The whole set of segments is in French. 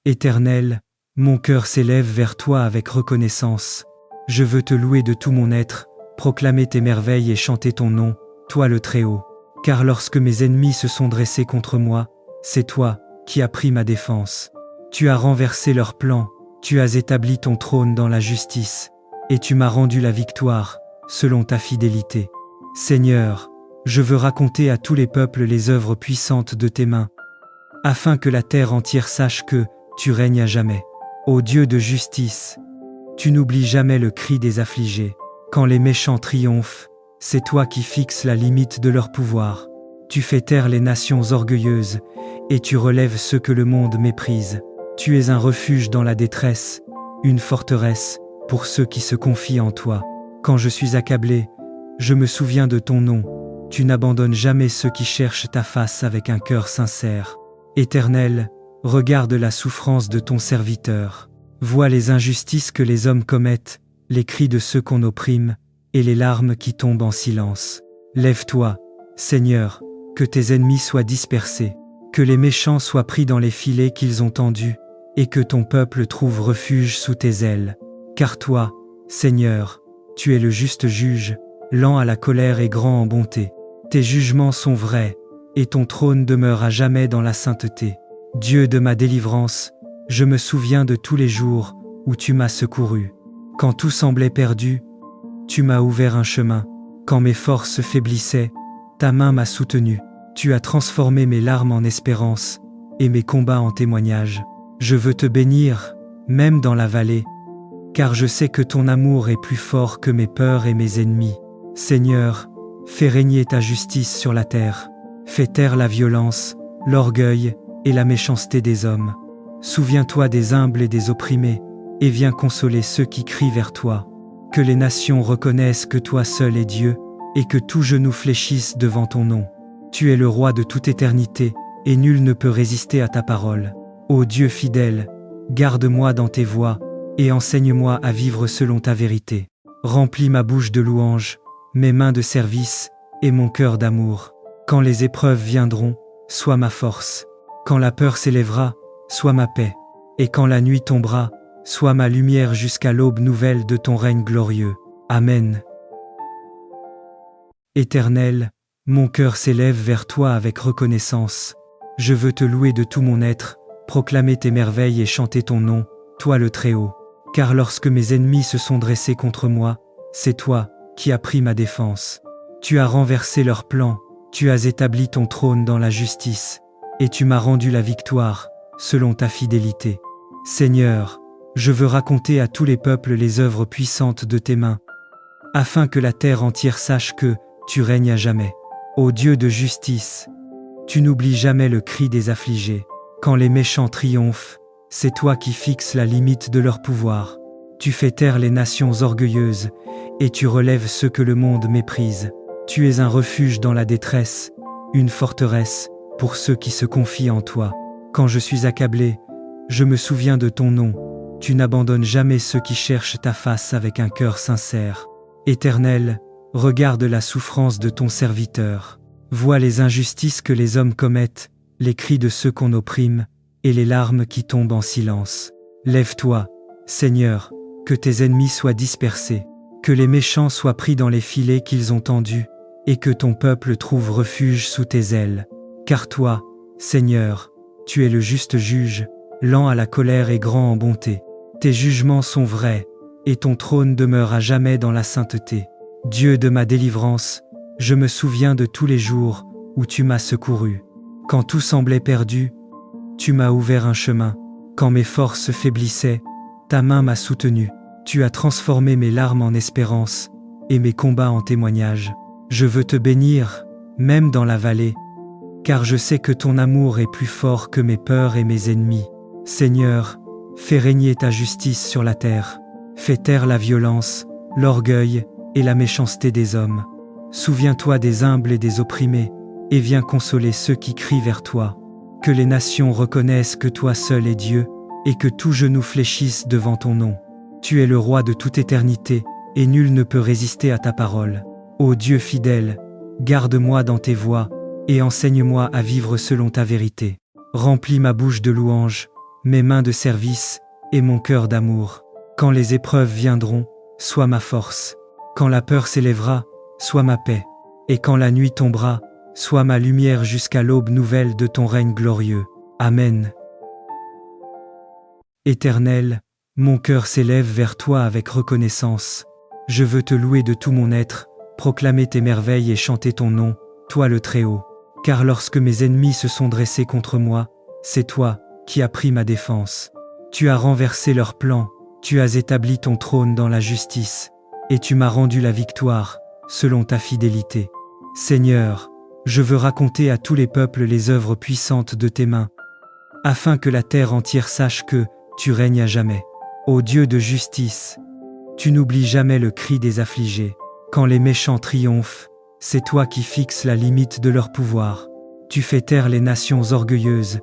Éternel, mon cœur s'élève vers toi avec reconnaissance. Je veux te louer de tout mon être, proclamer tes merveilles et chanter ton nom, toi le Très-Haut. Car lorsque mes ennemis se sont dressés contre moi, c'est toi qui as pris ma défense. Tu as renversé leurs plans, tu as établi ton trône dans la justice, et tu m'as rendu la victoire, selon ta fidélité. Seigneur, je veux raconter à tous les peuples les œuvres puissantes de tes mains, afin que la terre entière sache que tu règnes à jamais. Ô Dieu de justice, tu n'oublies jamais le cri des affligés. Quand les méchants triomphent, c'est toi qui fixes la limite de leur pouvoir. Tu fais taire les nations orgueilleuses, et tu relèves ceux que le monde méprise. Tu es un refuge dans la détresse, une forteresse pour ceux qui se confient en toi. Quand je suis accablé, je me souviens de ton nom. Tu n'abandonnes jamais ceux qui cherchent ta face avec un cœur sincère. Éternel, regarde la souffrance de ton serviteur. Vois les injustices que les hommes commettent, les cris de ceux qu'on opprime, et les larmes qui tombent en silence. Lève-toi, Seigneur, que tes ennemis soient dispersés, que les méchants soient pris dans les filets qu'ils ont tendus, et que ton peuple trouve refuge sous tes ailes. Car toi, Seigneur, tu es le juste juge, lent à la colère et grand en bonté. Tes jugements sont vrais, et ton trône demeure à jamais dans la sainteté. Dieu de ma délivrance, je me souviens de tous les jours où tu m'as secouru. Quand tout semblait perdu, tu m'as ouvert un chemin. Quand mes forces faiblissaient, ta main m'a soutenu. Tu as transformé mes larmes en espérance et mes combats en témoignages. Je veux te bénir, même dans la vallée, car je sais que ton amour est plus fort que mes peurs et mes ennemis. Seigneur, fais régner ta justice sur la terre. Fais taire la violence, l'orgueil et la méchanceté des hommes. Souviens-toi des humbles et des opprimés, et viens consoler ceux qui crient vers toi. Que les nations reconnaissent que toi seul es Dieu, et que tout genou fléchisse devant ton nom. Tu es le roi de toute éternité, et nul ne peut résister à ta parole. Ô Dieu fidèle, garde-moi dans tes voies, et enseigne-moi à vivre selon ta vérité. Remplis ma bouche de louanges, mes mains de service, et mon cœur d'amour. Quand les épreuves viendront, sois ma force. Quand la peur s'élèvera, sois ma paix. Et quand la nuit tombera, sois ma lumière jusqu'à l'aube nouvelle de ton règne glorieux. Amen. Éternel, mon cœur s'élève vers toi avec reconnaissance. Je veux te louer de tout mon être, proclamer tes merveilles et chanter ton nom, toi le Très-Haut. Car lorsque mes ennemis se sont dressés contre moi, c'est toi qui as pris ma défense. Tu as renversé leurs plans, tu as établi ton trône dans la justice, et tu m'as rendu la victoire, selon ta fidélité. Seigneur, je veux raconter à tous les peuples les œuvres puissantes de tes mains, afin que la terre entière sache que tu règnes à jamais. Ô Dieu de justice, tu n'oublies jamais le cri des affligés. Quand les méchants triomphent, c'est toi qui fixes la limite de leur pouvoir. Tu fais taire les nations orgueilleuses, et tu relèves ceux que le monde méprise. Tu es un refuge dans la détresse, une forteresse pour ceux qui se confient en toi. Quand je suis accablé, je me souviens de ton nom. Tu n'abandonnes jamais ceux qui cherchent ta face avec un cœur sincère. Éternel, regarde la souffrance de ton serviteur. Vois les injustices que les hommes commettent, les cris de ceux qu'on opprime, et les larmes qui tombent en silence. Lève-toi, Seigneur, que tes ennemis soient dispersés, que les méchants soient pris dans les filets qu'ils ont tendus, et que ton peuple trouve refuge sous tes ailes. Car toi, Seigneur, tu es le juste juge, lent à la colère et grand en bonté. Tes jugements sont vrais, et ton trône demeure à jamais dans la sainteté. Dieu de ma délivrance, je me souviens de tous les jours où tu m'as secouru. Quand tout semblait perdu, tu m'as ouvert un chemin. Quand mes forces faiblissaient, ta main m'a soutenu. Tu as transformé mes larmes en espérance, et mes combats en témoignages. Je veux te bénir, même dans la vallée, car je sais que ton amour est plus fort que mes peurs et mes ennemis. Seigneur, fais régner ta justice sur la terre. Fais taire la violence, l'orgueil et la méchanceté des hommes. Souviens-toi des humbles et des opprimés, et viens consoler ceux qui crient vers toi. Que les nations reconnaissent que toi seul es Dieu, et que tout genou fléchisse devant ton nom. Tu es le roi de toute éternité, et nul ne peut résister à ta parole. Ô Dieu fidèle, garde-moi dans tes voies, et enseigne-moi à vivre selon ta vérité. Remplis ma bouche de louanges, mes mains de service et mon cœur d'amour. Quand les épreuves viendront, sois ma force. Quand la peur s'élèvera, sois ma paix. Et quand la nuit tombera, sois ma lumière jusqu'à l'aube nouvelle de ton règne glorieux. Amen. Éternel, mon cœur s'élève vers toi avec reconnaissance. Je veux te louer de tout mon être, proclamer tes merveilles et chanter ton nom, toi le Très-Haut. Car lorsque mes ennemis se sont dressés contre moi, c'est toi qui as pris ma défense. Tu as renversé leurs plans, tu as établi ton trône dans la justice, et tu m'as rendu la victoire, selon ta fidélité. Seigneur, je veux raconter à tous les peuples les œuvres puissantes de tes mains, afin que la terre entière sache que tu règnes à jamais. Ô Dieu de justice, tu n'oublies jamais le cri des affligés. Quand les méchants triomphent, c'est toi qui fixes la limite de leur pouvoir. Tu fais taire les nations orgueilleuses,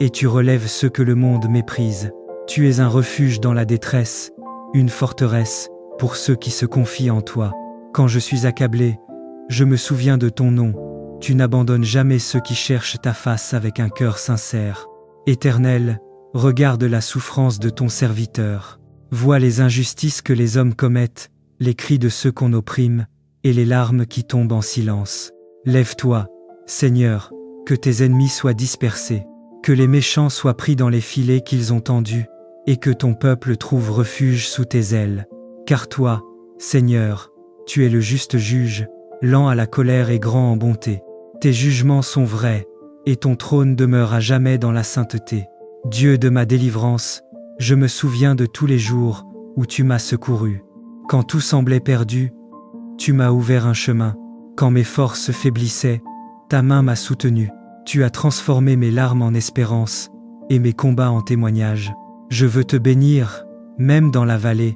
et tu relèves ceux que le monde méprise. Tu es un refuge dans la détresse, une forteresse pour ceux qui se confient en toi. Quand je suis accablé, je me souviens de ton nom. Tu n'abandonnes jamais ceux qui cherchent ta face avec un cœur sincère. Éternel, regarde la souffrance de ton serviteur. Vois les injustices que les hommes commettent, les cris de ceux qu'on opprime, et les larmes qui tombent en silence. Lève-toi, Seigneur, que tes ennemis soient dispersés, que les méchants soient pris dans les filets qu'ils ont tendus, et que ton peuple trouve refuge sous tes ailes. Car toi, Seigneur, tu es le juste juge, lent à la colère et grand en bonté. Tes jugements sont vrais, et ton trône demeure à jamais dans la sainteté. Dieu de ma délivrance, je me souviens de tous les jours où tu m'as secouru. Quand tout semblait perdu, tu m'as ouvert un chemin. Quand mes forces faiblissaient, ta main m'a soutenu. Tu as transformé mes larmes en espérance et mes combats en témoignages. Je veux te bénir, même dans la vallée,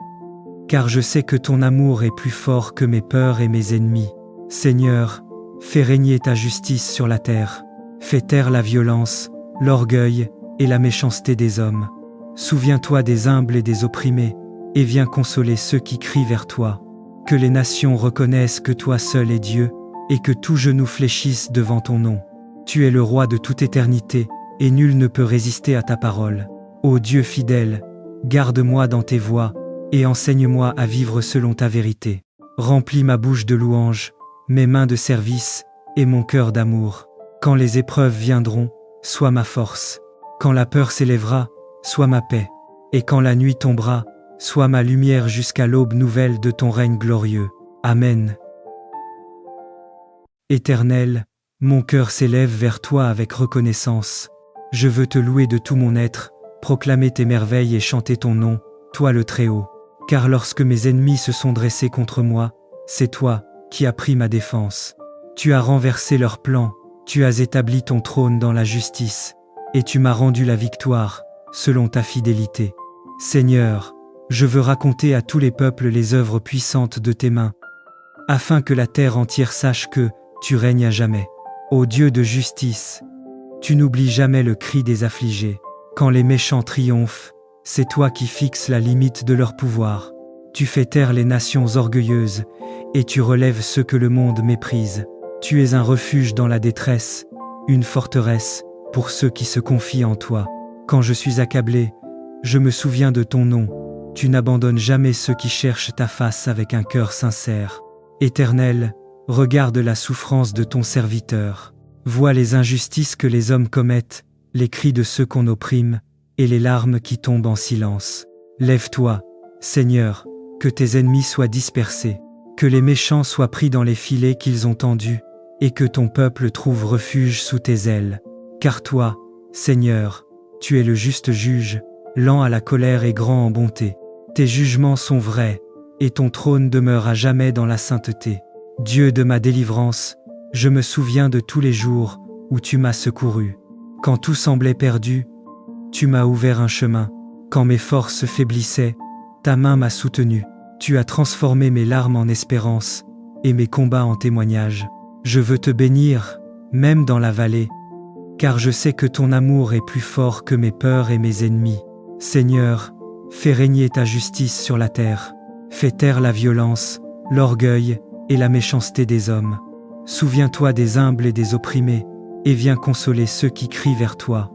car je sais que ton amour est plus fort que mes peurs et mes ennemis. Seigneur, fais régner ta justice sur la terre. Fais taire la violence, l'orgueil et la méchanceté des hommes. Souviens-toi des humbles et des opprimés, et viens consoler ceux qui crient vers toi. Que les nations reconnaissent que toi seul es Dieu, et que tout genou fléchisse devant ton nom. Tu es le roi de toute éternité, et nul ne peut résister à ta parole. Ô Dieu fidèle, garde-moi dans tes voies, et enseigne-moi à vivre selon ta vérité. Remplis ma bouche de louanges, mes mains de service, et mon cœur d'amour. Quand les épreuves viendront, sois ma force. Quand la peur s'élèvera, sois ma paix. Et quand la nuit tombera, sois ma lumière jusqu'à l'aube nouvelle de ton règne glorieux. Amen. Éternel, mon cœur s'élève vers toi avec reconnaissance. Je veux te louer de tout mon être, proclamer tes merveilles et chanter ton nom, toi le Très-Haut. Car lorsque mes ennemis se sont dressés contre moi, c'est toi qui as pris ma défense. Tu as renversé leurs plans, tu as établi ton trône dans la justice, et tu m'as rendu la victoire, selon ta fidélité. Seigneur, je veux raconter à tous les peuples les œuvres puissantes de tes mains, afin que la terre entière sache que tu règnes à jamais. Ô Dieu de justice, tu n'oublies jamais le cri des affligés. Quand les méchants triomphent, c'est toi qui fixes la limite de leur pouvoir. Tu fais taire les nations orgueilleuses, et tu relèves ceux que le monde méprise. Tu es un refuge dans la détresse, une forteresse pour ceux qui se confient en toi. Quand je suis accablé, je me souviens de ton nom. Tu n'abandonnes jamais ceux qui cherchent ta face avec un cœur sincère. Éternel, regarde la souffrance de ton serviteur. Vois les injustices que les hommes commettent, les cris de ceux qu'on opprime, et les larmes qui tombent en silence. Lève-toi, Seigneur, que tes ennemis soient dispersés, que les méchants soient pris dans les filets qu'ils ont tendus, et que ton peuple trouve refuge sous tes ailes. Car toi, Seigneur, tu es le juste juge, lent à la colère et grand en bonté. Tes jugements sont vrais, et ton trône demeure à jamais dans la sainteté. Dieu de ma délivrance, je me souviens de tous les jours où tu m'as secouru. Quand tout semblait perdu, tu m'as ouvert un chemin. Quand mes forces faiblissaient, ta main m'a soutenu. Tu as transformé mes larmes en espérance, et mes combats en témoignages. Je veux te bénir, même dans la vallée, car je sais que ton amour est plus fort que mes peurs et mes ennemis. Seigneur, fais régner ta justice sur la terre. Fais taire la violence, l'orgueil et la méchanceté des hommes. Souviens-toi des humbles et des opprimés, et viens consoler ceux qui crient vers toi.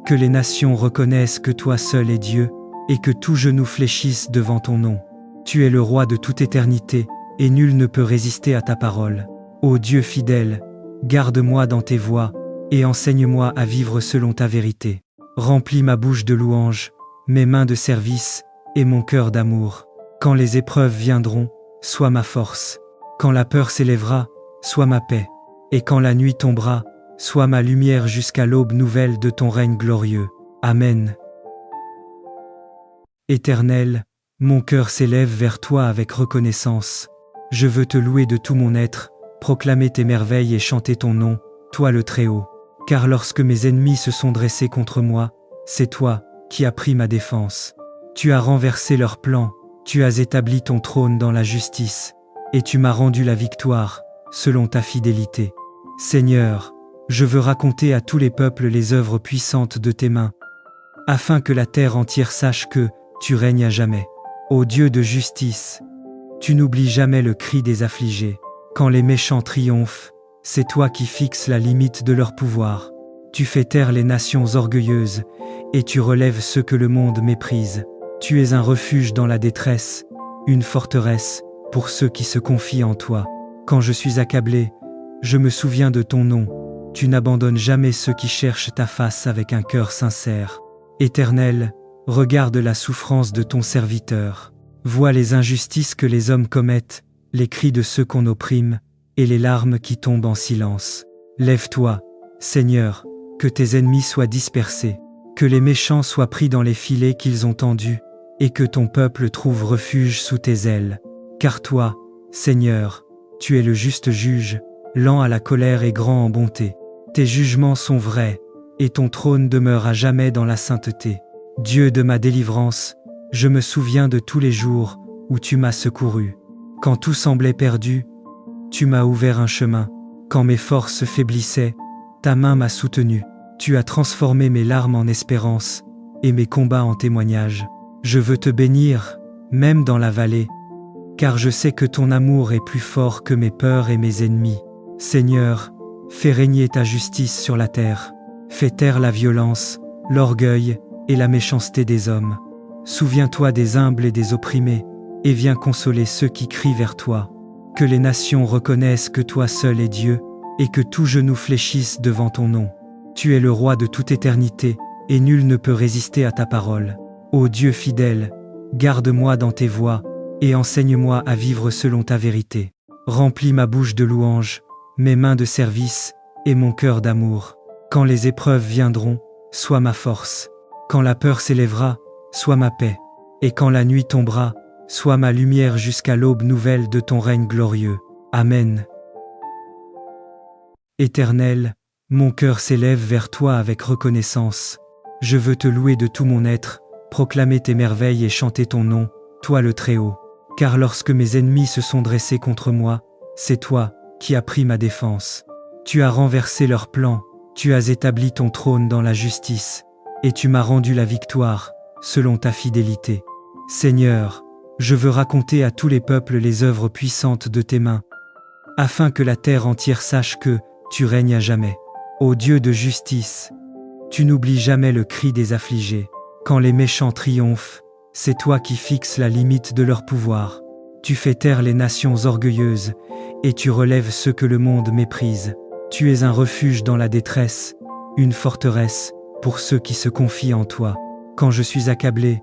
Que les nations reconnaissent que toi seul es Dieu, et que tout genou fléchisse devant ton nom. Tu es le roi de toute éternité, et nul ne peut résister à ta parole. Ô Dieu fidèle, garde-moi dans tes voies, et enseigne-moi à vivre selon ta vérité. Remplis ma bouche de louanges, mes mains de service, et mon cœur d'amour. Quand les épreuves viendront, sois ma force. Quand la peur s'élèvera, sois ma paix. Et quand la nuit tombera, sois ma lumière jusqu'à l'aube nouvelle de ton règne glorieux. Amen. Éternel, mon cœur s'élève vers toi avec reconnaissance. Je veux te louer de tout mon être, proclamer tes merveilles et chanter ton nom, toi le Très-Haut. Car lorsque mes ennemis se sont dressés contre moi, c'est toi qui as pris ma défense. Tu as renversé leurs plans, tu as établi ton trône dans la justice, et tu m'as rendu la victoire, selon ta fidélité. Seigneur, je veux raconter à tous les peuples les œuvres puissantes de tes mains, afin que la terre entière sache que tu règnes à jamais. Ô Dieu de justice, tu n'oublies jamais le cri des affligés. Quand les méchants triomphent, c'est toi qui fixes la limite de leur pouvoir. Tu fais taire les nations orgueilleuses, et tu relèves ceux que le monde méprise. Tu es un refuge dans la détresse, une forteresse pour ceux qui se confient en toi. Quand je suis accablé, je me souviens de ton nom. Tu n'abandonnes jamais ceux qui cherchent ta face avec un cœur sincère. Éternel, regarde la souffrance de ton serviteur. Vois les injustices que les hommes commettent, les cris de ceux qu'on opprime, et les larmes qui tombent en silence. Lève-toi, Seigneur, que tes ennemis soient dispersés, que les méchants soient pris dans les filets qu'ils ont tendus, et que ton peuple trouve refuge sous tes ailes. Car toi, Seigneur, tu es le juste juge, lent à la colère et grand en bonté. Tes jugements sont vrais, et ton trône demeure à jamais dans la sainteté. Dieu de ma délivrance, je me souviens de tous les jours où tu m'as secouru. Quand tout semblait perdu, tu m'as ouvert un chemin. Quand mes forces faiblissaient, ta main m'a soutenu. Tu as transformé mes larmes en espérance, et mes combats en témoignages. Je veux te bénir, même dans la vallée, car je sais que ton amour est plus fort que mes peurs et mes ennemis. Seigneur, fais régner ta justice sur la terre. Fais taire la violence, l'orgueil et la méchanceté des hommes. Souviens-toi des humbles et des opprimés, et viens consoler ceux qui crient vers toi. Que les nations reconnaissent que toi seul es Dieu, et que tout genou fléchisse devant ton nom. Tu es le roi de toute éternité, et nul ne peut résister à ta parole. Ô Dieu fidèle, garde-moi dans tes voies, et enseigne-moi à vivre selon ta vérité. Remplis ma bouche de louanges, mes mains de service, et mon cœur d'amour. Quand les épreuves viendront, sois ma force. Quand la peur s'élèvera, sois ma paix. Et quand la nuit tombera, sois ma lumière jusqu'à l'aube nouvelle de ton règne glorieux. Amen. Éternel, mon cœur s'élève vers toi avec reconnaissance. Je veux te louer de tout mon être, proclamer tes merveilles et chanter ton nom, toi le Très-Haut. Car lorsque mes ennemis se sont dressés contre moi, c'est toi qui as pris ma défense. Tu as renversé leurs plans, tu as établi ton trône dans la justice, et tu m'as rendu la victoire, selon ta fidélité. Seigneur, je veux raconter à tous les peuples les œuvres puissantes de tes mains, afin que la terre entière sache que tu règnes à jamais. Ô Dieu de justice, tu n'oublies jamais le cri des affligés. Quand les méchants triomphent, c'est toi qui fixes la limite de leur pouvoir. Tu fais taire les nations orgueilleuses, et tu relèves ceux que le monde méprise. Tu es un refuge dans la détresse, une forteresse pour ceux qui se confient en toi. Quand je suis accablé,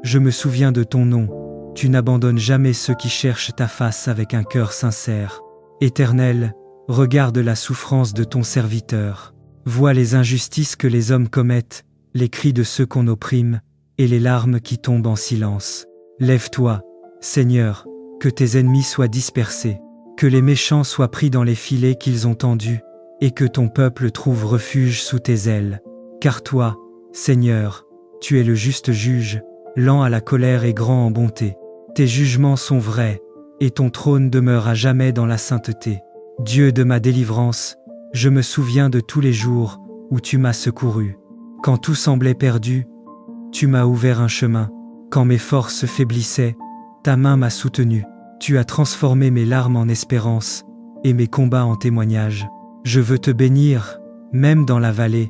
je me souviens de ton nom. Tu n'abandonnes jamais ceux qui cherchent ta face avec un cœur sincère. Éternel, regarde la souffrance de ton serviteur. Vois les injustices que les hommes commettent, les cris de ceux qu'on opprime, et les larmes qui tombent en silence. Lève-toi, Seigneur, que tes ennemis soient dispersés, que les méchants soient pris dans les filets qu'ils ont tendus, et que ton peuple trouve refuge sous tes ailes. Car toi, Seigneur, tu es le juste juge, lent à la colère et grand en bonté. Tes jugements sont vrais, et ton trône demeure à jamais dans la sainteté. Dieu de ma délivrance, je me souviens de tous les jours où tu m'as secouru. Quand tout semblait perdu, tu m'as ouvert un chemin. Quand mes forces faiblissaient, ta main m'a soutenu. Tu as transformé mes larmes en espérance, et mes combats en témoignages. Je veux te bénir, même dans la vallée,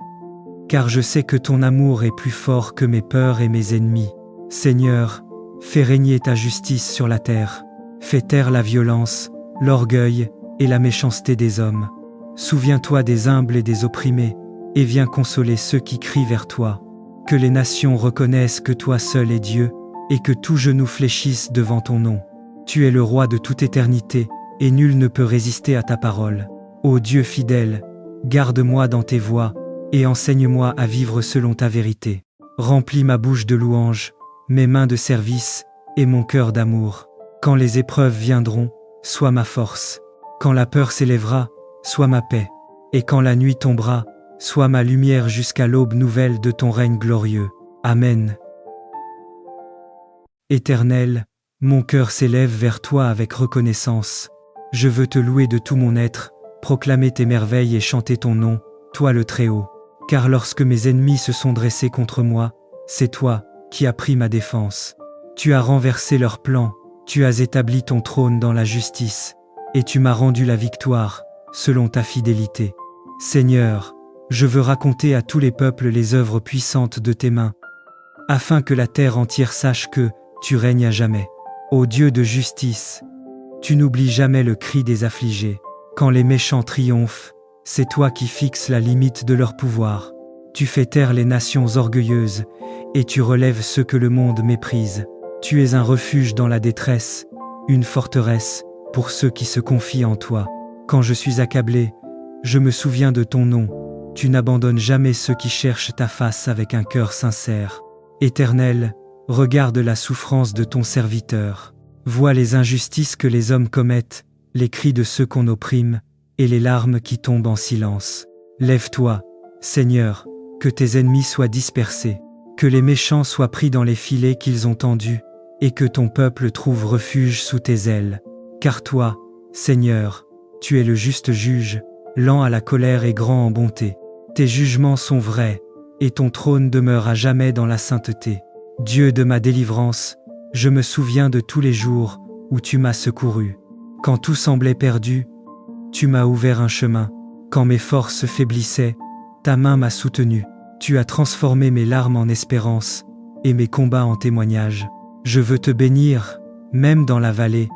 car je sais que ton amour est plus fort que mes peurs et mes ennemis. Seigneur, fais régner ta justice sur la terre. Fais taire la violence, l'orgueil et la méchanceté des hommes. Souviens-toi des humbles et des opprimés, et viens consoler ceux qui crient vers toi. Que les nations reconnaissent que toi seul es Dieu, et que tout genou fléchisse devant ton nom. Tu es le roi de toute éternité, et nul ne peut résister à ta parole. Ô Dieu fidèle, garde-moi dans tes voies, et enseigne-moi à vivre selon ta vérité. Remplis ma bouche de louanges, mes mains de service, et mon cœur d'amour. Quand les épreuves viendront, sois ma force. Quand la peur s'élèvera, sois ma paix. Et quand la nuit tombera, sois ma lumière jusqu'à l'aube nouvelle de ton règne glorieux. Amen. Éternel, mon cœur s'élève vers toi avec reconnaissance. Je veux te louer de tout mon être, proclamer tes merveilles et chanter ton nom, toi le Très-Haut. Car lorsque mes ennemis se sont dressés contre moi, c'est toi qui as pris ma défense. Tu as renversé leurs plans, tu as établi ton trône dans la justice, et tu m'as rendu la victoire, selon ta fidélité. Seigneur, je veux raconter à tous les peuples les œuvres puissantes de tes mains, afin que la terre entière sache que tu règnes à jamais. Ô Dieu de justice, tu n'oublies jamais le cri des affligés. Quand les méchants triomphent, c'est toi qui fixes la limite de leur pouvoir. Tu fais taire les nations orgueilleuses, et tu relèves ceux que le monde méprise. Tu es un refuge dans la détresse, une forteresse pour ceux qui se confient en toi. Quand je suis accablé, je me souviens de ton nom. Tu n'abandonnes jamais ceux qui cherchent ta face avec un cœur sincère. Éternel, regarde la souffrance de ton serviteur. Vois les injustices que les hommes commettent, les cris de ceux qu'on opprime, et les larmes qui tombent en silence. Lève-toi, Seigneur, que tes ennemis soient dispersés, que les méchants soient pris dans les filets qu'ils ont tendus, et que ton peuple trouve refuge sous tes ailes. Car toi, Seigneur, tu es le juste juge, lent à la colère et grand en bonté. Tes jugements sont vrais, et ton trône demeure à jamais dans la sainteté. Dieu de ma délivrance, je me souviens de tous les jours où tu m'as secouru. Quand tout semblait perdu, tu m'as ouvert un chemin. Quand mes forces faiblissaient, ta main m'a soutenu. Tu as transformé mes larmes en espérance, et mes combats en témoignages. Je veux te bénir, même dans la vallée,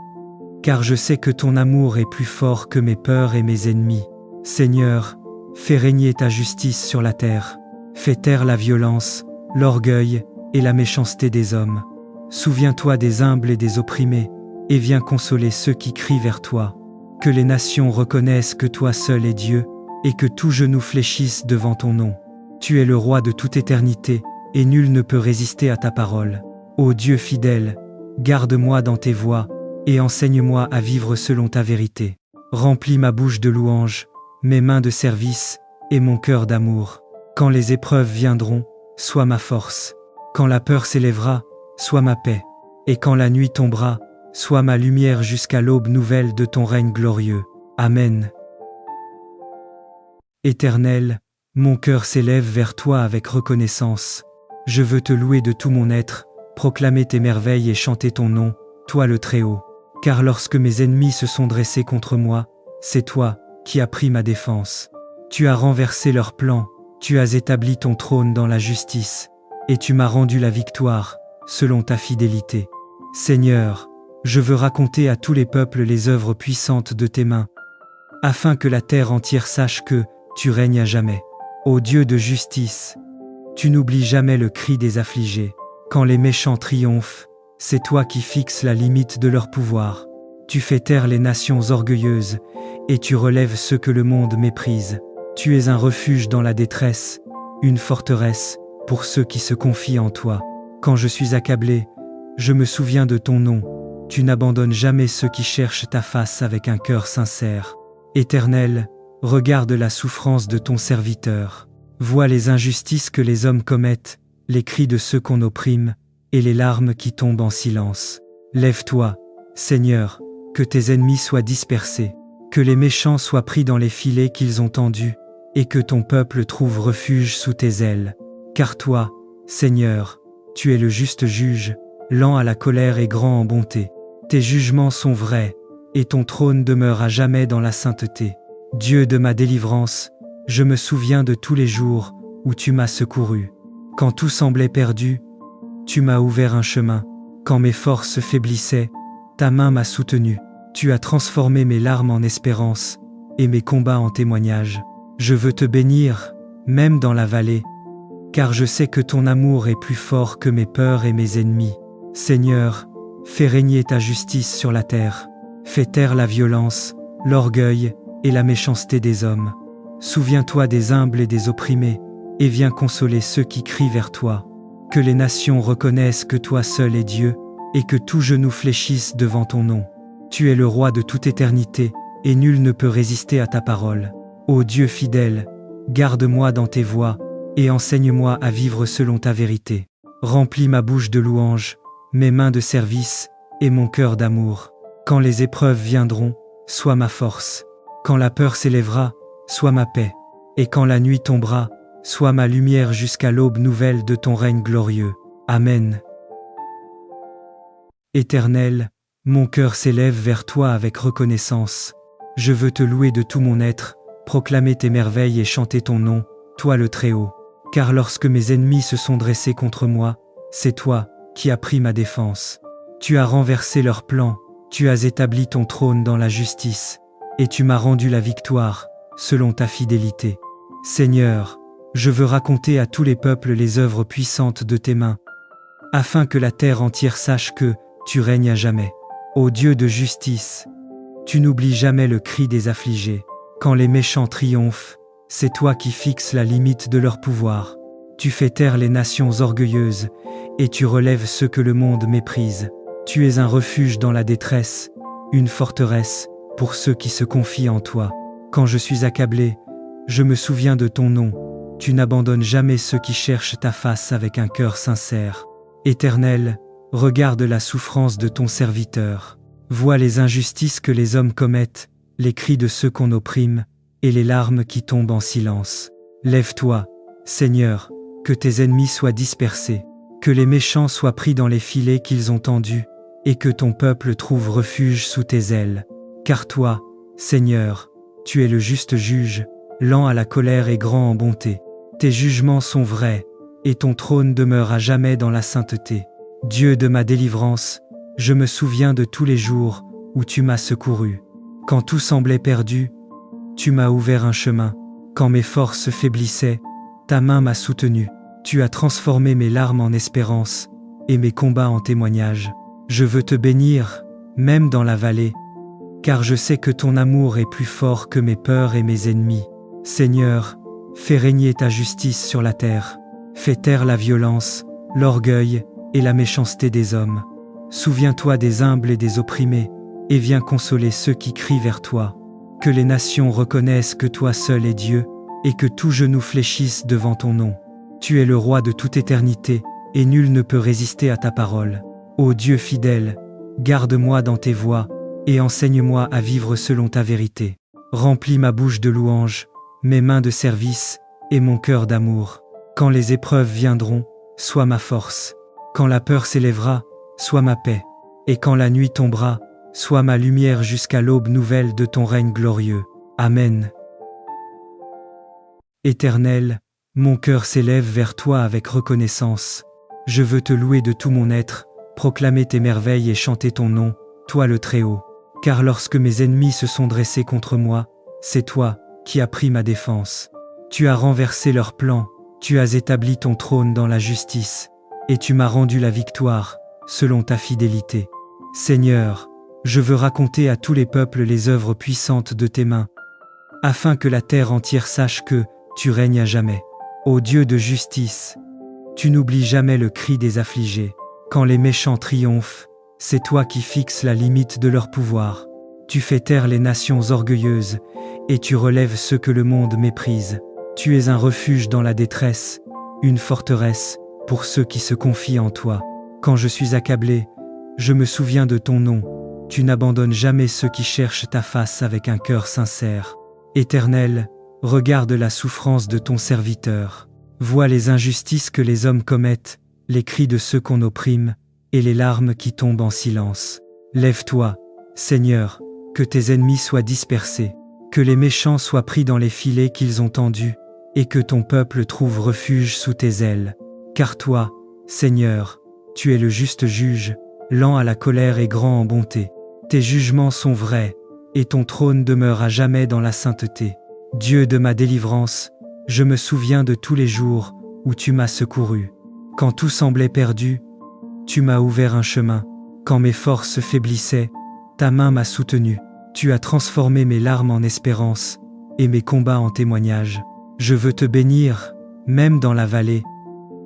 car je sais que ton amour est plus fort que mes peurs et mes ennemis. Seigneur, fais régner ta justice sur la terre. Fais taire la violence, l'orgueil et la méchanceté des hommes. Souviens-toi des humbles et des opprimés, et viens consoler ceux qui crient vers toi. Que les nations reconnaissent que toi seul es Dieu, et que tout genou fléchisse devant ton nom. Tu es le roi de toute éternité, et nul ne peut résister à ta parole. Ô Dieu fidèle, garde-moi dans tes voies, et enseigne-moi à vivre selon ta vérité. Remplis ma bouche de louanges, mes mains de service, et mon cœur d'amour. Quand les épreuves viendront, sois ma force. Quand la peur s'élèvera, sois ma paix. Et quand la nuit tombera, sois ma lumière jusqu'à l'aube nouvelle de ton règne glorieux. Amen. Éternel, mon cœur s'élève vers toi avec reconnaissance. Je veux te louer de tout mon être, proclamer tes merveilles et chanter ton nom, toi le Très-Haut. Car lorsque mes ennemis se sont dressés contre moi, c'est toi qui as pris ma défense. Tu as renversé leurs plans, tu as établi ton trône dans la justice, et tu m'as rendu la victoire, selon ta fidélité. Seigneur, je veux raconter à tous les peuples les œuvres puissantes de tes mains, afin que la terre entière sache que tu règnes à jamais. Ô Dieu de justice, tu n'oublies jamais le cri des affligés. Quand les méchants triomphent, c'est toi qui fixes la limite de leur pouvoir. Tu fais taire les nations orgueilleuses, et tu relèves ceux que le monde méprise. Tu es un refuge dans la détresse, une forteresse pour ceux qui se confient en toi. Quand je suis accablé, je me souviens de ton nom. Tu n'abandonnes jamais ceux qui cherchent ta face avec un cœur sincère. Éternel, regarde la souffrance de ton serviteur. Vois les injustices que les hommes commettent, les cris de ceux qu'on opprime, et les larmes qui tombent en silence. Lève-toi, Seigneur, que tes ennemis soient dispersés, que les méchants soient pris dans les filets qu'ils ont tendus, et que ton peuple trouve refuge sous tes ailes. Car toi, Seigneur, tu es le juste juge, lent à la colère et grand en bonté. Tes jugements sont vrais, et ton trône demeure à jamais dans la sainteté. Dieu de ma délivrance, je me souviens de tous les jours où tu m'as secouru. Quand tout semblait perdu, tu m'as ouvert un chemin. Quand mes forces faiblissaient, ta main m'a soutenu. Tu as transformé mes larmes en espérance et mes combats en témoignages. Je veux te bénir, même dans la vallée, car je sais que ton amour est plus fort que mes peurs et mes ennemis. Seigneur, fais régner ta justice sur la terre. Fais taire la violence, l'orgueil et la méchanceté des hommes. Souviens-toi des humbles et des opprimés, et viens consoler ceux qui crient vers toi. Que les nations reconnaissent que toi seul es Dieu, et que tout genou fléchisse devant ton nom. Tu es le roi de toute éternité, et nul ne peut résister à ta parole. Ô Dieu fidèle, garde-moi dans tes voies, et enseigne-moi à vivre selon ta vérité. Remplis ma bouche de louanges, mes mains de service, et mon cœur d'amour. Quand les épreuves viendront, sois ma force. Quand la peur s'élèvera, sois ma paix. Et quand la nuit tombera, sois ma lumière jusqu'à l'aube nouvelle de ton règne glorieux. Amen. Éternel, mon cœur s'élève vers toi avec reconnaissance. Je veux te louer de tout mon être, proclamer tes merveilles et chanter ton nom, toi le Très-Haut. Car lorsque mes ennemis se sont dressés contre moi, c'est toi qui as pris ma défense. Tu as renversé leurs plans, tu as établi ton trône dans la justice, et tu m'as rendu la victoire, selon ta fidélité. Seigneur, je veux raconter à tous les peuples les œuvres puissantes de tes mains, afin que la terre entière sache que tu règnes à jamais. Ô Dieu de justice, tu n'oublies jamais le cri des affligés. Quand les méchants triomphent, c'est toi qui fixes la limite de leur pouvoir. Tu fais taire les nations orgueilleuses, et tu relèves ceux que le monde méprise. Tu es un refuge dans la détresse, une forteresse pour ceux qui se confient en toi. Quand je suis accablé, je me souviens de ton nom. Tu n'abandonnes jamais ceux qui cherchent ta face avec un cœur sincère. Éternel, regarde la souffrance de ton serviteur. Vois les injustices que les hommes commettent, les cris de ceux qu'on opprime, et les larmes qui tombent en silence. Lève-toi, Seigneur, que tes ennemis soient dispersés, que les méchants soient pris dans les filets qu'ils ont tendus, et que ton peuple trouve refuge sous tes ailes. Car toi, Seigneur, tu es le juste juge, lent à la colère et grand en bonté. Tes jugements sont vrais, et ton trône demeure à jamais dans la sainteté. Dieu de ma délivrance, je me souviens de tous les jours où tu m'as secouru. Quand tout semblait perdu, tu m'as ouvert un chemin. Quand mes forces faiblissaient, ta main m'a soutenu. Tu as transformé mes larmes en espérance, et mes combats en témoignages. Je veux te bénir, même dans la vallée, car je sais que ton amour est plus fort que mes peurs et mes ennemis. Seigneur, fais régner ta justice sur la terre. Fais taire la violence, l'orgueil et la méchanceté des hommes. Souviens-toi des humbles et des opprimés, et viens consoler ceux qui crient vers toi. Que les nations reconnaissent que toi seul es Dieu, et que tout genou fléchisse devant ton nom. Tu es le roi de toute éternité, et nul ne peut résister à ta parole. Ô Dieu fidèle, garde-moi dans tes voies, et enseigne-moi à vivre selon ta vérité. Remplis ma bouche de louanges, mes mains de service, et mon cœur d'amour. Quand les épreuves viendront, sois ma force. Quand la peur s'élèvera, sois ma paix. Et quand la nuit tombera, sois ma lumière jusqu'à l'aube nouvelle de ton règne glorieux. Amen. Éternel, mon cœur s'élève vers toi avec reconnaissance. Je veux te louer de tout mon être, proclamer tes merveilles et chanter ton nom, toi le Très-Haut. Car lorsque mes ennemis se sont dressés contre moi, c'est toi qui as pris ma défense. Tu as renversé leurs plans, tu as établi ton trône dans la justice, et tu m'as rendu la victoire, selon ta fidélité. Seigneur, je veux raconter à tous les peuples les œuvres puissantes de tes mains, afin que la terre entière sache que tu règnes à jamais. Ô Dieu de justice, tu n'oublies jamais le cri des affligés. Quand les méchants triomphent, c'est toi qui fixes la limite de leur pouvoir. Tu fais taire les nations orgueilleuses, et tu relèves ceux que le monde méprise. Tu es un refuge dans la détresse, une forteresse pour ceux qui se confient en toi. Quand je suis accablé, je me souviens de ton nom. Tu n'abandonnes jamais ceux qui cherchent ta face avec un cœur sincère. Éternel, regarde la souffrance de ton serviteur. Vois les injustices que les hommes commettent, les cris de ceux qu'on opprime, et les larmes qui tombent en silence. Lève-toi, Seigneur, que tes ennemis soient dispersés, que les méchants soient pris dans les filets qu'ils ont tendus, et que ton peuple trouve refuge sous tes ailes. Car toi, Seigneur, tu es le juste juge, lent à la colère et grand en bonté. Tes jugements sont vrais, et ton trône demeure à jamais dans la sainteté. Dieu de ma délivrance, je me souviens de tous les jours où tu m'as secouru. Quand tout semblait perdu, tu m'as ouvert un chemin. Quand mes forces faiblissaient, ta main m'a soutenu. Tu as transformé mes larmes en espérance, et mes combats en témoignages. Je veux te bénir, même dans la vallée,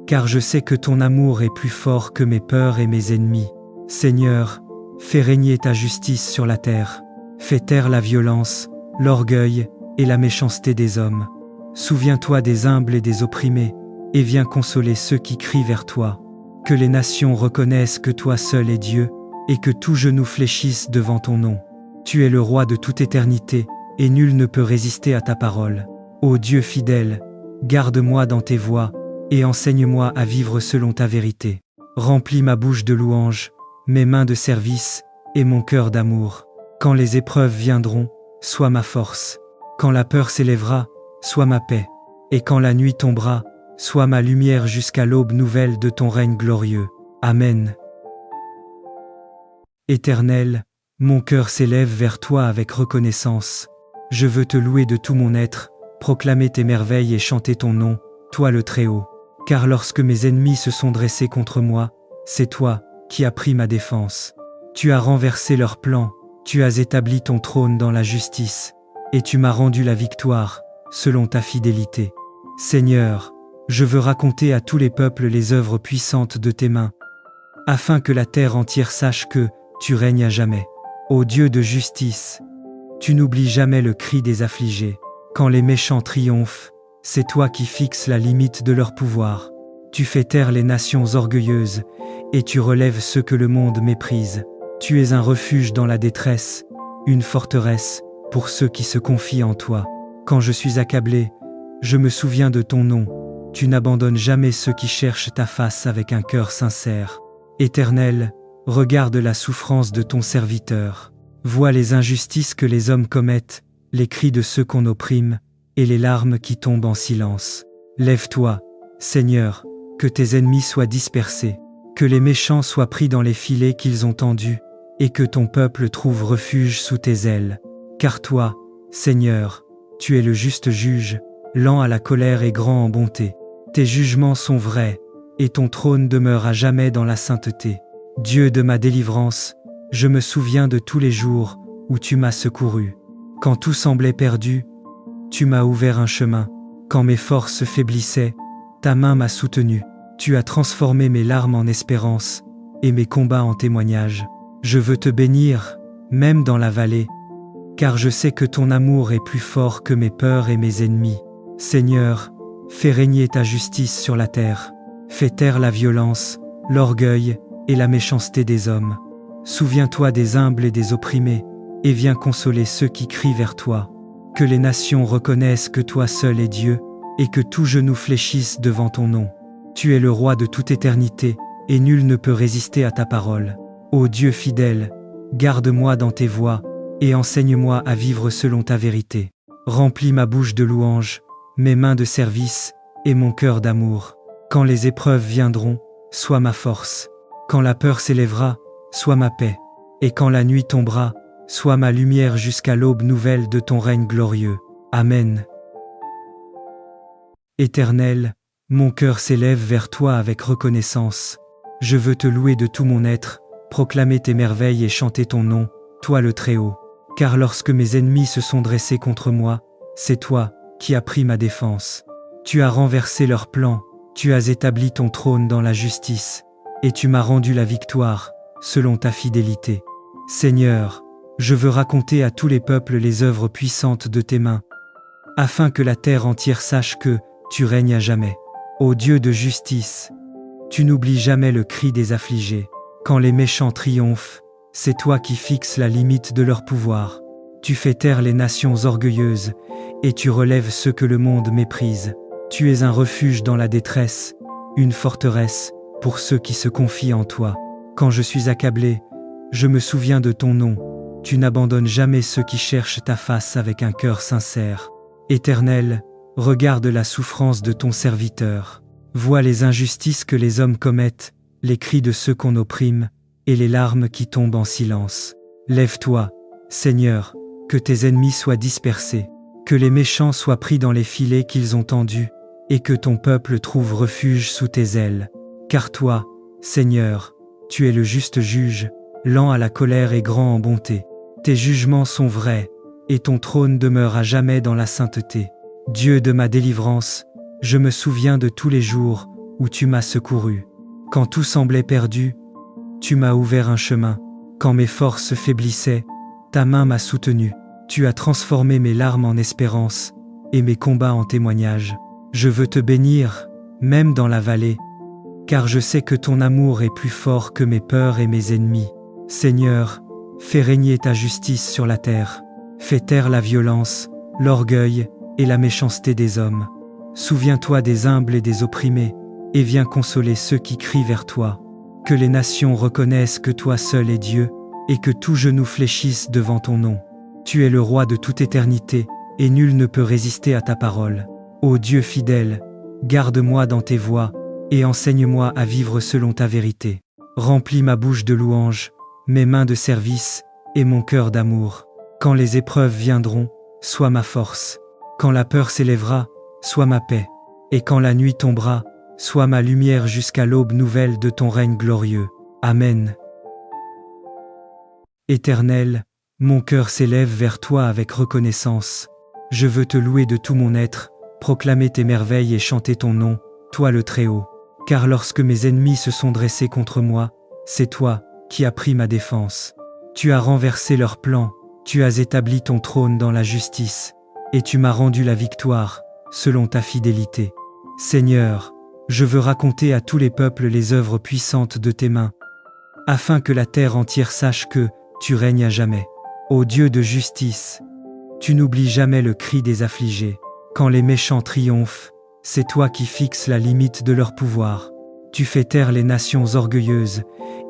car je sais que ton amour est plus fort que mes peurs et mes ennemis. Seigneur, fais régner ta justice sur la terre. Fais taire la violence, l'orgueil et la méchanceté des hommes. Souviens-toi des humbles et des opprimés, et viens consoler ceux qui crient vers toi. Que les nations reconnaissent que toi seul es Dieu, et que tout genou fléchisse devant ton nom. Tu es le roi de toute éternité, et nul ne peut résister à ta parole. Ô Dieu fidèle, garde-moi dans tes voies, et enseigne-moi à vivre selon ta vérité. Remplis ma bouche de louanges, mes mains de service, et mon cœur d'amour. Quand les épreuves viendront, sois ma force. Quand la peur s'élèvera, sois ma paix. Et quand la nuit tombera, sois ma lumière jusqu'à l'aube nouvelle de ton règne glorieux. Amen. Éternel, mon cœur s'élève vers toi avec reconnaissance. Je veux te louer de tout mon être, proclamer tes merveilles et chanter ton nom, toi le Très-Haut. Car lorsque mes ennemis se sont dressés contre moi, c'est toi qui as pris ma défense. Tu as renversé leurs plans, tu as établi ton trône dans la justice, et tu m'as rendu la victoire, selon ta fidélité. Seigneur, je veux raconter à tous les peuples les œuvres puissantes de tes mains, afin que la terre entière sache que tu règnes à jamais. Ô Dieu de justice, tu n'oublies jamais le cri des affligés. Quand les méchants triomphent, c'est toi qui fixes la limite de leur pouvoir. Tu fais taire les nations orgueilleuses, et tu relèves ceux que le monde méprise. Tu es un refuge dans la détresse, une forteresse pour ceux qui se confient en toi. Quand je suis accablé, je me souviens de ton nom. Tu n'abandonnes jamais ceux qui cherchent ta face avec un cœur sincère. Éternel, regarde la souffrance de ton serviteur. Vois les injustices que les hommes commettent, les cris de ceux qu'on opprime, et les larmes qui tombent en silence. Lève-toi, Seigneur, que tes ennemis soient dispersés, que les méchants soient pris dans les filets qu'ils ont tendus, et que ton peuple trouve refuge sous tes ailes. Car toi, Seigneur, tu es le juste juge, lent à la colère et grand en bonté. Tes jugements sont vrais, et ton trône demeure à jamais dans la sainteté. Dieu de ma délivrance, je me souviens de tous les jours où tu m'as secouru. Quand tout semblait perdu, tu m'as ouvert un chemin. Quand mes forces faiblissaient, ta main m'a soutenu. Tu as transformé mes larmes en espérance, et mes combats en témoignages. Je veux te bénir, même dans la vallée, car je sais que ton amour est plus fort que mes peurs et mes ennemis. Seigneur, fais régner ta justice sur la terre. Fais taire la violence, l'orgueil et la méchanceté des hommes. Souviens-toi des humbles et des opprimés, et viens consoler ceux qui crient vers toi. Que les nations reconnaissent que toi seul es Dieu, et que tout genou fléchisse devant ton nom. Tu es le roi de toute éternité, et nul ne peut résister à ta parole. Ô Dieu fidèle, garde-moi dans tes voies, et enseigne-moi à vivre selon ta vérité. Remplis ma bouche de louanges, mes mains de service, et mon cœur d'amour. Quand les épreuves viendront, sois ma force. Quand la peur s'élèvera, sois ma paix. Et quand la nuit tombera, sois ma lumière jusqu'à l'aube nouvelle de ton règne glorieux. Amen. Éternel, mon cœur s'élève vers toi avec reconnaissance. Je veux te louer de tout mon être, proclamer tes merveilles et chanter ton nom, toi le Très-Haut. Car lorsque mes ennemis se sont dressés contre moi, c'est toi qui as pris ma défense. Tu as renversé leurs plans, tu as établi ton trône dans la justice, et tu m'as rendu la victoire, selon ta fidélité. Seigneur, je veux raconter à tous les peuples les œuvres puissantes de tes mains, afin que la terre entière sache que tu règnes à jamais. Ô Dieu de justice, tu n'oublies jamais le cri des affligés. Quand les méchants triomphent, c'est toi qui fixes la limite de leur pouvoir. Tu fais taire les nations orgueilleuses, et tu relèves ceux que le monde méprise. Tu es un refuge dans la détresse, une forteresse pour ceux qui se confient en toi. Quand je suis accablé, je me souviens de ton nom. Tu n'abandonnes jamais ceux qui cherchent ta face avec un cœur sincère. Éternel, regarde la souffrance de ton serviteur. Vois les injustices que les hommes commettent, les cris de ceux qu'on opprime, et les larmes qui tombent en silence. Lève-toi, Seigneur, que tes ennemis soient dispersés, que les méchants soient pris dans les filets qu'ils ont tendus, et que ton peuple trouve refuge sous tes ailes. Car toi, Seigneur, tu es le juste juge, lent à la colère et grand en bonté. Tes jugements sont vrais, et ton trône demeure à jamais dans la sainteté. Dieu de ma délivrance, je me souviens de tous les jours où tu m'as secouru. Quand tout semblait perdu, tu m'as ouvert un chemin. Quand mes forces faiblissaient, ta main m'a soutenu. Tu as transformé mes larmes en espérance, et mes combats en témoignages. Je veux te bénir, même dans la vallée, car je sais que ton amour est plus fort que mes peurs et mes ennemis. Seigneur, fais régner ta justice sur la terre. Fais taire la violence, l'orgueil et la méchanceté des hommes. Souviens-toi des humbles et des opprimés, et viens consoler ceux qui crient vers toi. Que les nations reconnaissent que toi seul es Dieu, et que tout genou fléchisse devant ton nom. Tu es le roi de toute éternité, et nul ne peut résister à ta parole. Ô Dieu fidèle, garde-moi dans tes voies, et enseigne-moi à vivre selon ta vérité. Remplis ma bouche de louanges, mes mains de service, et mon cœur d'amour. Quand les épreuves viendront, sois ma force. Quand la peur s'élèvera, sois ma paix. Et quand la nuit tombera, sois ma lumière jusqu'à l'aube nouvelle de ton règne glorieux. Amen. Éternel, mon cœur s'élève vers toi avec reconnaissance. Je veux te louer de tout mon être, proclamer tes merveilles et chanter ton nom, toi le Très-Haut. Car lorsque mes ennemis se sont dressés contre moi, c'est toi qui as pris ma défense. Tu as renversé leurs plans, tu as établi ton trône dans la justice, et tu m'as rendu la victoire, selon ta fidélité. Seigneur, je veux raconter à tous les peuples les œuvres puissantes de tes mains, afin que la terre entière sache que tu règnes à jamais. Ô Dieu de justice, tu n'oublies jamais le cri des affligés. Quand les méchants triomphent, c'est toi qui fixes la limite de leur pouvoir. Tu fais taire les nations orgueilleuses,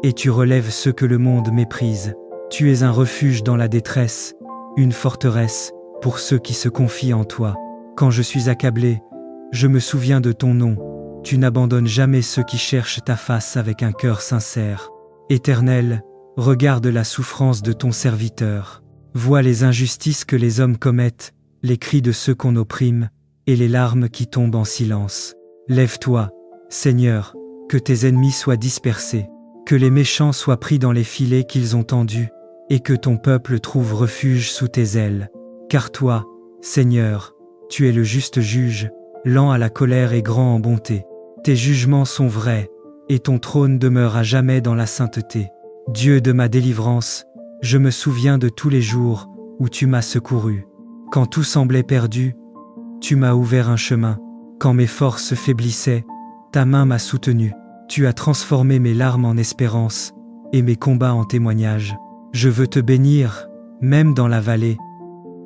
et tu relèves ceux que le monde méprise. Tu es un refuge dans la détresse, une forteresse pour ceux qui se confient en toi. Quand je suis accablé, je me souviens de ton nom. Tu n'abandonnes jamais ceux qui cherchent ta face avec un cœur sincère. Éternel, regarde la souffrance de ton serviteur. Vois les injustices que les hommes commettent, les cris de ceux qu'on opprime, et les larmes qui tombent en silence. Lève-toi, Seigneur, que tes ennemis soient dispersés, que les méchants soient pris dans les filets qu'ils ont tendus, et que ton peuple trouve refuge sous tes ailes. Car toi, Seigneur, tu es le juste juge, lent à la colère et grand en bonté. Tes jugements sont vrais, et ton trône demeure à jamais dans la sainteté. Dieu de ma délivrance, je me souviens de tous les jours où tu m'as secouru. Quand tout semblait perdu, tu m'as ouvert un chemin. Quand mes forces faiblissaient, ta main m'a soutenu. Tu as transformé mes larmes en espérance, et mes combats en témoignages. Je veux te bénir, même dans la vallée,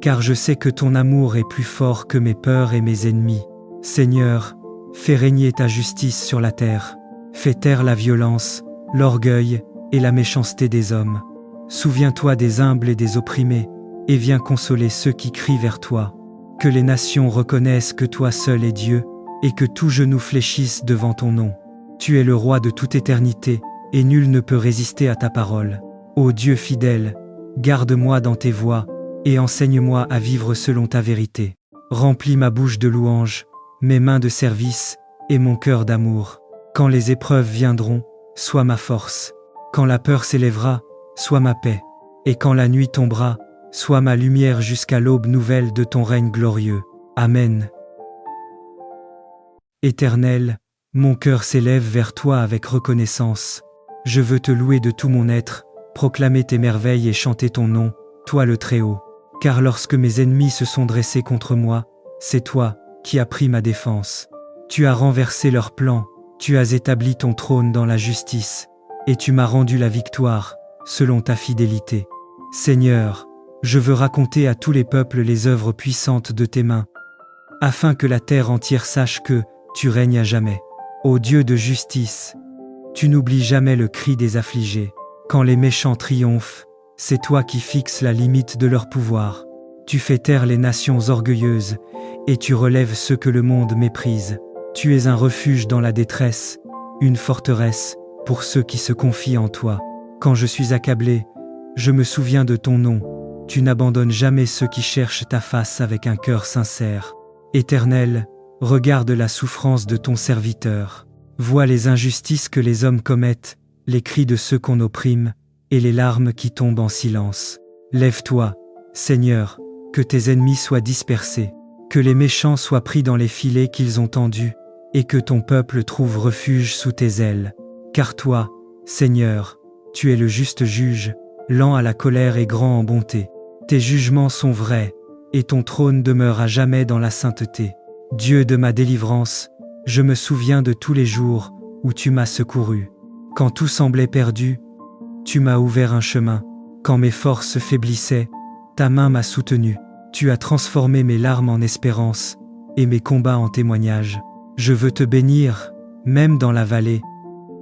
car je sais que ton amour est plus fort que mes peurs et mes ennemis. Seigneur, fais régner ta justice sur la terre. Fais taire la violence, l'orgueil et la méchanceté des hommes. Souviens-toi des humbles et des opprimés, et viens consoler ceux qui crient vers toi. Que les nations reconnaissent que toi seul es Dieu, et que tout genou fléchisse devant ton nom. Tu es le roi de toute éternité, et nul ne peut résister à ta parole. Ô Dieu fidèle, garde-moi dans tes voies, et enseigne-moi à vivre selon ta vérité. Remplis ma bouche de louanges, mes mains de service, et mon cœur d'amour. Quand les épreuves viendront, sois ma force. Quand la peur s'élèvera, sois ma paix. Et quand la nuit tombera, sois ma lumière jusqu'à l'aube nouvelle de ton règne glorieux. Amen. Éternel, mon cœur s'élève vers toi avec reconnaissance. Je veux te louer de tout mon être, proclamer tes merveilles et chanter ton nom, toi le Très-Haut. Car lorsque mes ennemis se sont dressés contre moi, c'est toi qui as pris ma défense. Tu as renversé leurs plans, tu as établi ton trône dans la justice, et tu m'as rendu la victoire, selon ta fidélité. Seigneur, je veux raconter à tous les peuples les œuvres puissantes de tes mains, afin que la terre entière sache que tu règnes à jamais. Ô Dieu de justice, tu n'oublies jamais le cri des affligés. Quand les méchants triomphent, c'est toi qui fixes la limite de leur pouvoir. Tu fais taire les nations orgueilleuses, et tu relèves ceux que le monde méprise. Tu es un refuge dans la détresse, une forteresse pour ceux qui se confient en toi. Quand je suis accablé, je me souviens de ton nom. Tu n'abandonnes jamais ceux qui cherchent ta face avec un cœur sincère. Éternel, regarde la souffrance de ton serviteur. Vois les injustices que les hommes commettent, les cris de ceux qu'on opprime, et les larmes qui tombent en silence. Lève-toi, Seigneur, que tes ennemis soient dispersés, que les méchants soient pris dans les filets qu'ils ont tendus, et que ton peuple trouve refuge sous tes ailes. Car toi, Seigneur, tu es le juste juge, lent à la colère et grand en bonté. Tes jugements sont vrais, et ton trône demeure à jamais dans la sainteté. Dieu de ma délivrance, je me souviens de tous les jours où tu m'as secouru. Quand tout semblait perdu, tu m'as ouvert un chemin. Quand mes forces faiblissaient, ta main m'a soutenu. Tu as transformé mes larmes en espérance, et mes combats en témoignages. Je veux te bénir, même dans la vallée,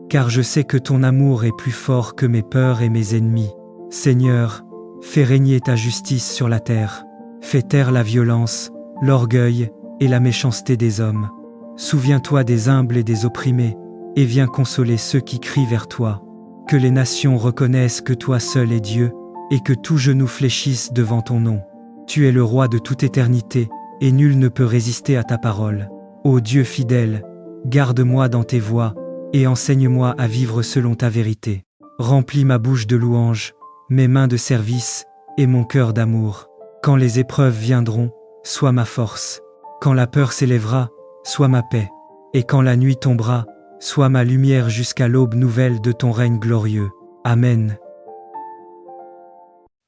car je sais que ton amour est plus fort que mes peurs et mes ennemis. Seigneur, fais régner ta justice sur la terre. Fais taire la violence, l'orgueil et la méchanceté des hommes. Souviens-toi des humbles et des opprimés, et viens consoler ceux qui crient vers toi. Que les nations reconnaissent que toi seul es Dieu, et que tout genou fléchisse devant ton nom. Tu es le roi de toute éternité, et nul ne peut résister à ta parole. Ô Dieu fidèle, garde-moi dans tes voies, et enseigne-moi à vivre selon ta vérité. Remplis ma bouche de louanges, mes mains de service, et mon cœur d'amour. Quand les épreuves viendront, sois ma force. Quand la peur s'élèvera, sois ma paix. Et quand la nuit tombera, sois ma lumière jusqu'à l'aube nouvelle de ton règne glorieux. Amen.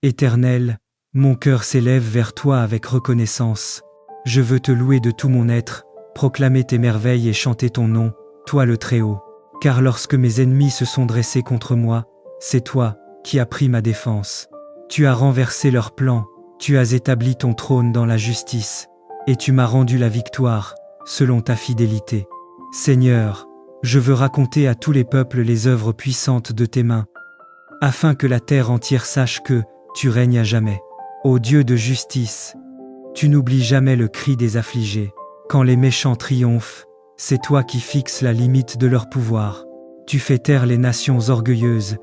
Éternel, mon cœur s'élève vers toi avec reconnaissance. Je veux te louer de tout mon être, proclamer tes merveilles et chanter ton nom, toi le Très-Haut. Car lorsque mes ennemis se sont dressés contre moi, c'est toi qui as pris ma défense. Tu as renversé leurs plans, tu as établi ton trône dans la justice, et tu m'as rendu la victoire, selon ta fidélité. Seigneur, je veux raconter à tous les peuples les œuvres puissantes de tes mains, afin que la terre entière sache que tu règnes à jamais. Ô Dieu de justice, tu n'oublies jamais le cri des affligés. Quand les méchants triomphent, c'est toi qui fixes la limite de leur pouvoir. Tu fais taire les nations orgueilleuses,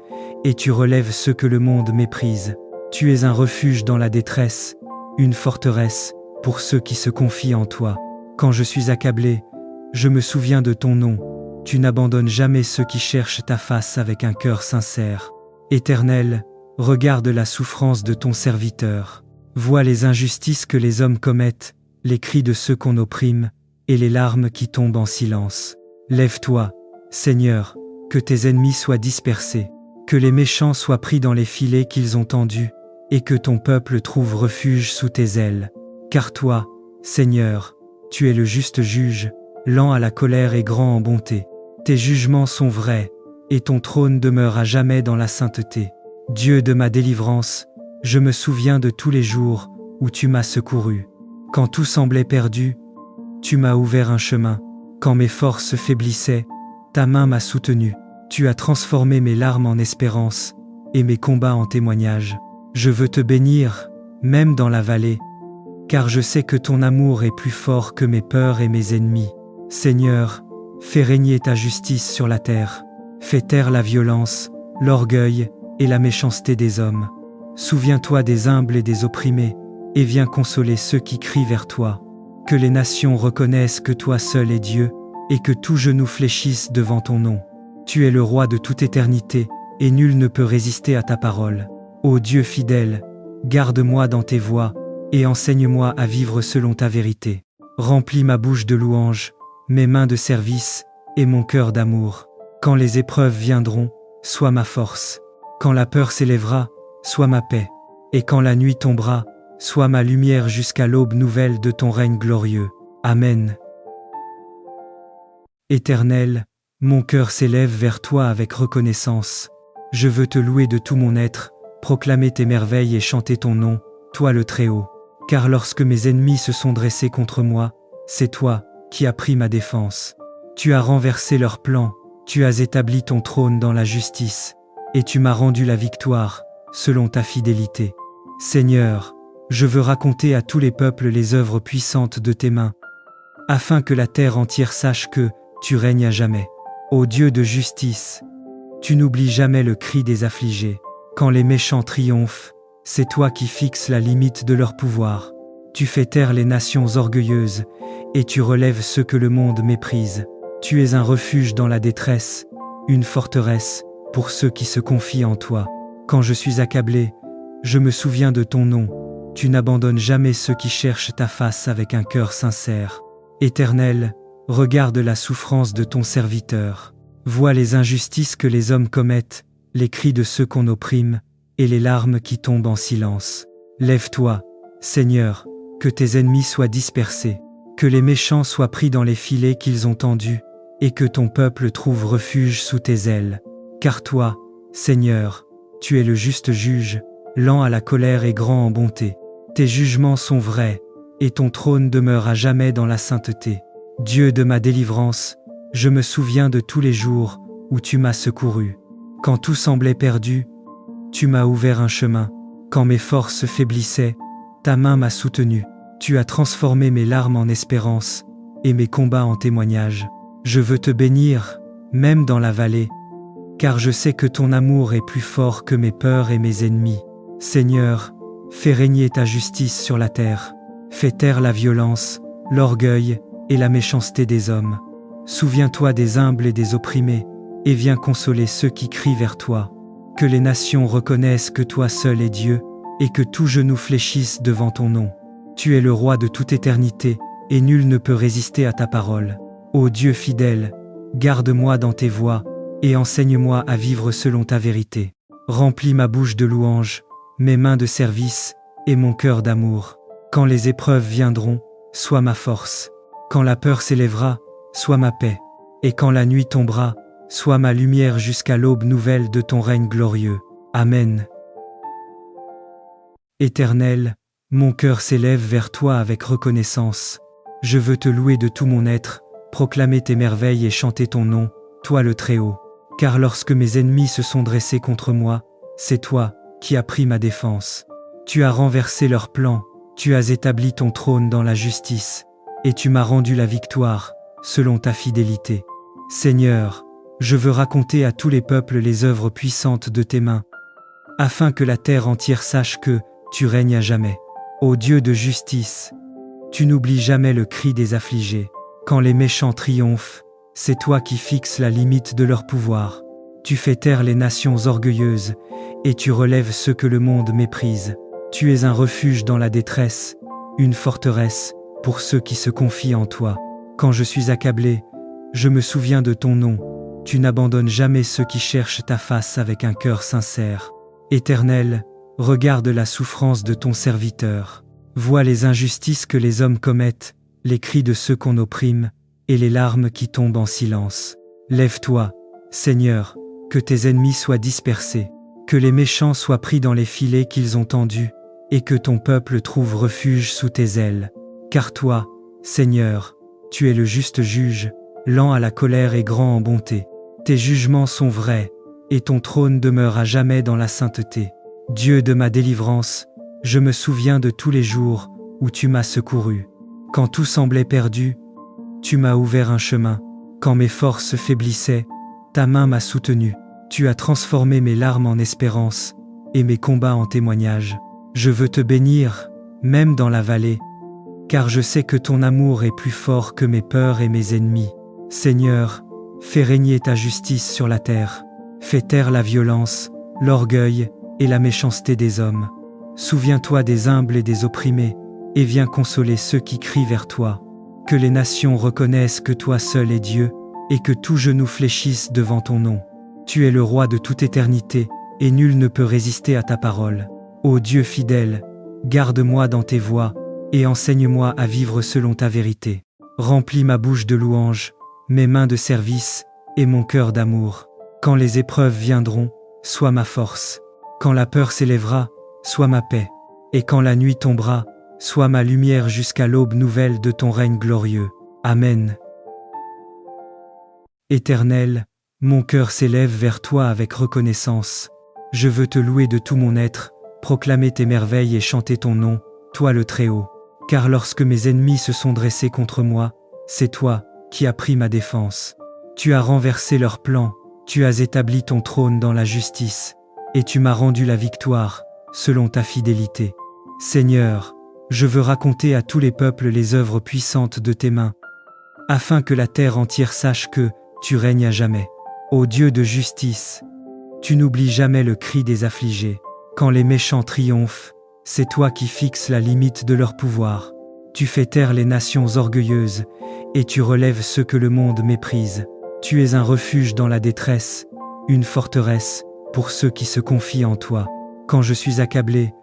et tu relèves ceux que le monde méprise. Tu es un refuge dans la détresse, une forteresse pour ceux qui se confient en toi. Quand je suis accablé, je me souviens de ton nom. Tu n'abandonnes jamais ceux qui cherchent ta face avec un cœur sincère. Éternel, regarde la souffrance de ton serviteur. Vois les injustices que les hommes commettent, les cris de ceux qu'on opprime, et les larmes qui tombent en silence. Lève-toi, Seigneur, que tes ennemis soient dispersés, que les méchants soient pris dans les filets qu'ils ont tendus, et que ton peuple trouve refuge sous tes ailes. Car toi, Seigneur, tu es le juste juge, lent à la colère et grand en bonté. Tes jugements sont vrais, et ton trône demeure à jamais dans la sainteté. Dieu de ma délivrance, je me souviens de tous les jours où tu m'as secouru. Quand tout semblait perdu, tu m'as ouvert un chemin. Quand mes forces faiblissaient, ta main m'a soutenu. Tu as transformé mes larmes en espérance, et mes combats en témoignages. Je veux te bénir, même dans la vallée, car je sais que ton amour est plus fort que mes peurs et mes ennemis. Seigneur, fais régner ta justice sur la terre. Fais taire la violence, l'orgueil et la méchanceté des hommes. Souviens-toi des humbles et des opprimés, et viens consoler ceux qui crient vers toi. Que les nations reconnaissent que toi seul es Dieu, et que tout genou fléchisse devant ton nom. Tu es le roi de toute éternité, et nul ne peut résister à ta parole. Ô Dieu fidèle, garde-moi dans tes voies, et enseigne-moi à vivre selon ta vérité. Remplis ma bouche de louanges, mes mains de service, et mon cœur d'amour. Quand les épreuves viendront, sois ma force. Quand la peur s'élèvera, sois ma paix. Et quand la nuit tombera, sois ma lumière jusqu'à l'aube nouvelle de ton règne glorieux. Amen. Éternel, mon cœur s'élève vers toi avec reconnaissance. Je veux te louer de tout mon être, proclamer tes merveilles et chanter ton nom, toi le Très-Haut. Car lorsque mes ennemis se sont dressés contre moi, c'est toi qui as pris ma défense. Tu as renversé leurs plans, tu as établi ton trône dans la justice, et tu m'as rendu la victoire, selon ta fidélité. Seigneur, Je veux raconter à tous les peuples les œuvres puissantes de tes mains, afin que la terre entière sache que tu règnes à jamais. Ô Dieu de justice, tu n'oublies jamais le cri des affligés. Quand les méchants triomphent, c'est toi qui fixes la limite de leur pouvoir. Tu fais taire les nations orgueilleuses, et tu relèves ceux que le monde méprise. Tu es un refuge dans la détresse, une forteresse pour ceux qui se confient en toi. Quand je suis accablé, je me souviens de ton nom. Tu n'abandonnes jamais ceux qui cherchent ta face avec un cœur sincère. Éternel, regarde la souffrance de ton serviteur. Vois les injustices que les hommes commettent, les cris de ceux qu'on opprime, et les larmes qui tombent en silence. Lève-toi, Seigneur, que tes ennemis soient dispersés, que les méchants soient pris dans les filets qu'ils ont tendus, et que ton peuple trouve refuge sous tes ailes. Car toi, Seigneur, tu es le juste juge, lent à la colère et grand en bonté. Tes jugements sont vrais, et ton trône demeure à jamais dans la sainteté. Dieu de ma délivrance, je me souviens de tous les jours où tu m'as secouru. Quand tout semblait perdu, tu m'as ouvert un chemin. Quand mes forces faiblissaient, ta main m'a soutenu. Tu as transformé mes larmes en espérance, et mes combats en témoignages. Je veux te bénir, même dans la vallée, car je sais que ton amour est plus fort que mes peurs et mes ennemis. Seigneur, fais régner ta justice sur la terre. Fais taire la violence, l'orgueil et la méchanceté des hommes. Souviens-toi des humbles et des opprimés, et viens consoler ceux qui crient vers toi. Que les nations reconnaissent que toi seul es Dieu, et que tout genou fléchisse devant ton nom. Tu es le roi de toute éternité, et nul ne peut résister à ta parole. Ô Dieu fidèle, garde-moi dans tes voies, et enseigne-moi à vivre selon ta vérité. Remplis ma bouche de louanges, mes mains de service, et mon cœur d'amour. Quand les épreuves viendront, sois ma force. Quand la peur s'élèvera, sois ma paix. Et quand la nuit tombera, sois ma lumière jusqu'à l'aube nouvelle de ton règne glorieux. Amen. Éternel, mon cœur s'élève vers toi avec reconnaissance. Je veux te louer de tout mon être, proclamer tes merveilles et chanter ton nom, toi le Très-Haut. Car lorsque mes ennemis se sont dressés contre moi, c'est toi qui as pris ma défense. Tu as renversé leurs plans, tu as établi ton trône dans la justice, et tu m'as rendu la victoire, selon ta fidélité. Seigneur, je veux raconter à tous les peuples les œuvres puissantes de tes mains, afin que la terre entière sache que tu règnes à jamais. Ô Dieu de justice, tu n'oublies jamais le cri des affligés. Quand les méchants triomphent, c'est toi qui fixes la limite de leur pouvoir. Tu fais taire les nations orgueilleuses, et tu relèves ceux que le monde méprise. Tu es un refuge dans la détresse, une forteresse pour ceux qui se confient en toi. Quand je suis accablé, je me souviens de ton nom. Tu n'abandonnes jamais ceux qui cherchent ta face avec un cœur sincère. Éternel, regarde la souffrance de ton serviteur. Vois les injustices que les hommes commettent, les cris de ceux qu'on opprime, et les larmes qui tombent en silence. Lève-toi, Seigneur, que tes ennemis soient dispersés, que les méchants soient pris dans les filets qu'ils ont tendus, et que ton peuple trouve refuge sous tes ailes. Car toi, Seigneur, tu es le juste juge, lent à la colère et grand en bonté. Tes jugements sont vrais, et ton trône demeure à jamais dans la sainteté. Dieu de ma délivrance, je me souviens de tous les jours où tu m'as secouru. Quand tout semblait perdu, tu m'as ouvert un chemin. Quand mes forces faiblissaient, ta main m'a soutenu. Tu as transformé mes larmes en espérance, et mes combats en témoignages. Je veux te bénir, même dans la vallée, car je sais que ton amour est plus fort que mes peurs et mes ennemis. Seigneur, fais régner ta justice sur la terre. Fais taire la violence, l'orgueil et la méchanceté des hommes. Souviens-toi des humbles et des opprimés, et viens consoler ceux qui crient vers toi. Que les nations reconnaissent que toi seul es Dieu, et que tout genou fléchisse devant ton nom. Tu es le roi de toute éternité, et nul ne peut résister à ta parole. Ô Dieu fidèle, garde-moi dans tes voies, et enseigne-moi à vivre selon ta vérité. Remplis ma bouche de louanges, mes mains de service, et mon cœur d'amour. Quand les épreuves viendront, sois ma force. Quand la peur s'élèvera, sois ma paix. Et quand la nuit tombera, sois ma lumière jusqu'à l'aube nouvelle de ton règne glorieux. Amen. Éternel, mon cœur s'élève vers toi avec reconnaissance. Je veux te louer de tout mon être, proclamer tes merveilles et chanter ton nom, toi le Très-Haut. Car lorsque mes ennemis se sont dressés contre moi, c'est toi qui as pris ma défense. Tu as renversé leurs plans, tu as établi ton trône dans la justice, et tu m'as rendu la victoire, selon ta fidélité. Seigneur, je veux raconter à tous les peuples les œuvres puissantes de tes mains, afin que la terre entière sache que tu règnes à jamais. Ô Dieu de justice, tu n'oublies jamais le cri des affligés. Quand les méchants triomphent, c'est toi qui fixes la limite de leur pouvoir. Tu fais taire les nations orgueilleuses, et tu relèves ceux que le monde méprise. Tu es un refuge dans la détresse, une forteresse pour ceux qui se confient en toi. Quand je suis accablé,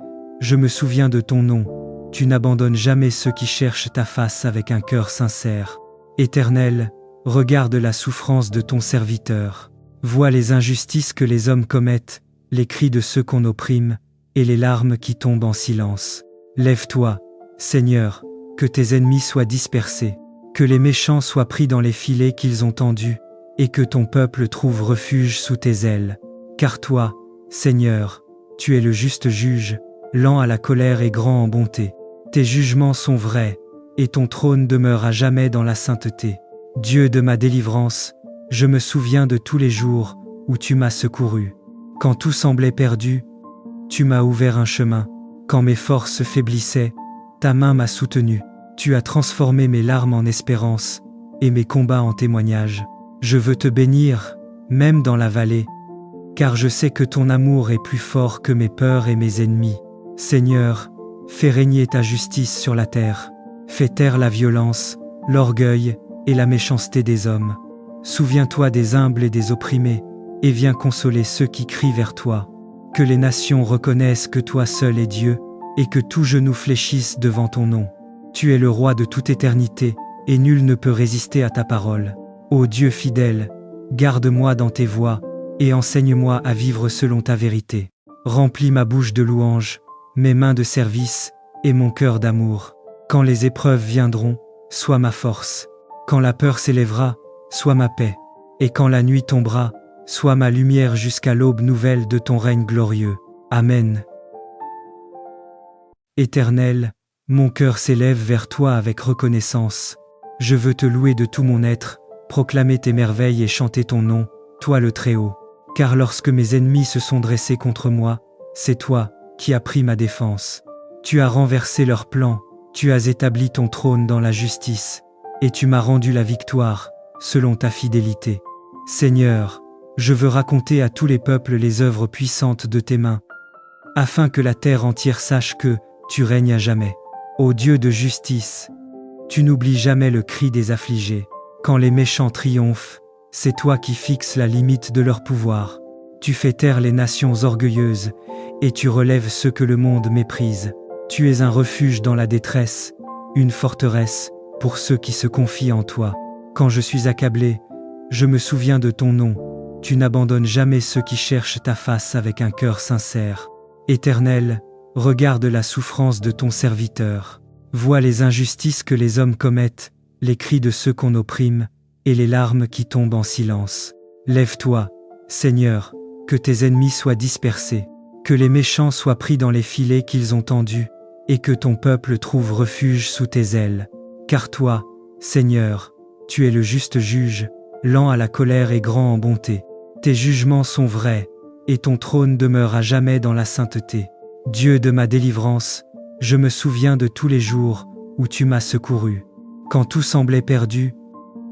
je me souviens de ton nom. Tu n'abandonnes jamais ceux qui cherchent ta face avec un cœur sincère. Éternel, regarde la souffrance de ton serviteur. Vois les injustices que les hommes commettent, les cris de ceux qu'on opprime, et les larmes qui tombent en silence. Lève-toi, Seigneur, que tes ennemis soient dispersés, que les méchants soient pris dans les filets qu'ils ont tendus, et que ton peuple trouve refuge sous tes ailes. Car toi, Seigneur, tu es le juste juge, lent à la colère et grand en bonté. Tes jugements sont vrais, et ton trône demeure à jamais dans la sainteté. Dieu de ma délivrance, je me souviens de tous les jours où tu m'as secouru. Quand tout semblait perdu, tu m'as ouvert un chemin. Quand mes forces faiblissaient, ta main m'a soutenu. Tu as transformé mes larmes en espérance, et mes combats en témoignages. Je veux te bénir, même dans la vallée, car je sais que ton amour est plus fort que mes peurs et mes ennemis. Seigneur, fais régner ta justice sur la terre. Fais taire la violence, l'orgueil et la méchanceté des hommes. Souviens-toi des humbles et des opprimés, et viens consoler ceux qui crient vers toi. Que les nations reconnaissent que toi seul es Dieu, et que tout genou fléchisse devant ton nom. Tu es le roi de toute éternité, et nul ne peut résister à ta parole. Ô Dieu fidèle, garde-moi dans tes voies, et enseigne-moi à vivre selon ta vérité. Remplis ma bouche de louanges, mes mains de service, et mon cœur d'amour. Quand les épreuves viendront, sois ma force. Quand la peur s'élèvera, sois ma paix. Et quand la nuit tombera, sois ma lumière jusqu'à l'aube nouvelle de ton règne glorieux. Amen. Éternel, mon cœur s'élève vers toi avec reconnaissance. Je veux te louer de tout mon être, proclamer tes merveilles et chanter ton nom, toi le Très-Haut. Car lorsque mes ennemis se sont dressés contre moi, c'est toi qui as pris ma défense. Tu as renversé leurs plans, tu as établi ton trône dans la justice, et tu m'as rendu la victoire, selon ta fidélité. Seigneur, je veux raconter à tous les peuples les œuvres puissantes de tes mains, afin que la terre entière sache que tu règnes à jamais. Ô Dieu de justice, tu n'oublies jamais le cri des affligés. Quand les méchants triomphent, c'est toi qui fixes la limite de leur pouvoir. Tu fais taire les nations orgueilleuses, et tu relèves ceux que le monde méprise. Tu es un refuge dans la détresse, une forteresse pour ceux qui se confient en toi. Quand je suis accablé, je me souviens de ton nom. Tu n'abandonnes jamais ceux qui cherchent ta face avec un cœur sincère. Éternel, regarde la souffrance de ton serviteur. Vois les injustices que les hommes commettent, les cris de ceux qu'on opprime, et les larmes qui tombent en silence. Lève-toi, Seigneur, que tes ennemis soient dispersés, que les méchants soient pris dans les filets qu'ils ont tendus, et que ton peuple trouve refuge sous tes ailes. Car toi, Seigneur, tu es le juste juge, lent à la colère et grand en bonté. Tes jugements sont vrais, et ton trône demeure à jamais dans la sainteté. Dieu de ma délivrance, je me souviens de tous les jours où tu m'as secouru. Quand tout semblait perdu,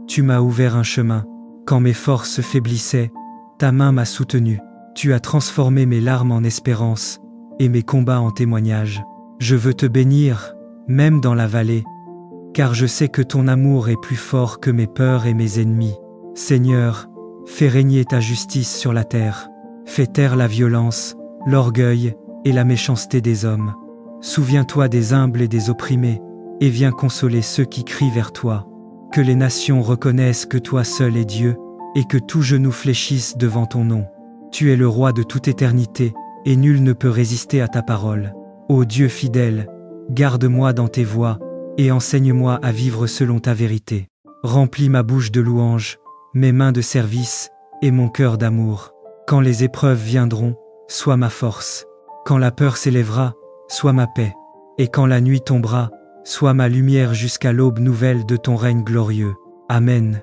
tu m'as ouvert un chemin. Quand mes forces faiblissaient, ta main m'a soutenu. Tu as transformé mes larmes en espérance, et mes combats en témoignages. Je veux te bénir, même dans la vallée, car je sais que ton amour est plus fort que mes peurs et mes ennemis. Seigneur, fais régner ta justice sur la terre. Fais taire la violence, l'orgueil et la méchanceté des hommes. Souviens-toi des humbles et des opprimés, et viens consoler ceux qui crient vers toi. Que les nations reconnaissent que toi seul es Dieu, et que tout genou fléchisse devant ton nom. Tu es le roi de toute éternité, et nul ne peut résister à ta parole. Ô Dieu fidèle, garde-moi dans tes voies, et enseigne-moi à vivre selon ta vérité. Remplis ma bouche de louanges, mes mains de service, et mon cœur d'amour. Quand les épreuves viendront, sois ma force. Quand la peur s'élèvera, sois ma paix. Et quand la nuit tombera, sois ma lumière jusqu'à l'aube nouvelle de ton règne glorieux. Amen.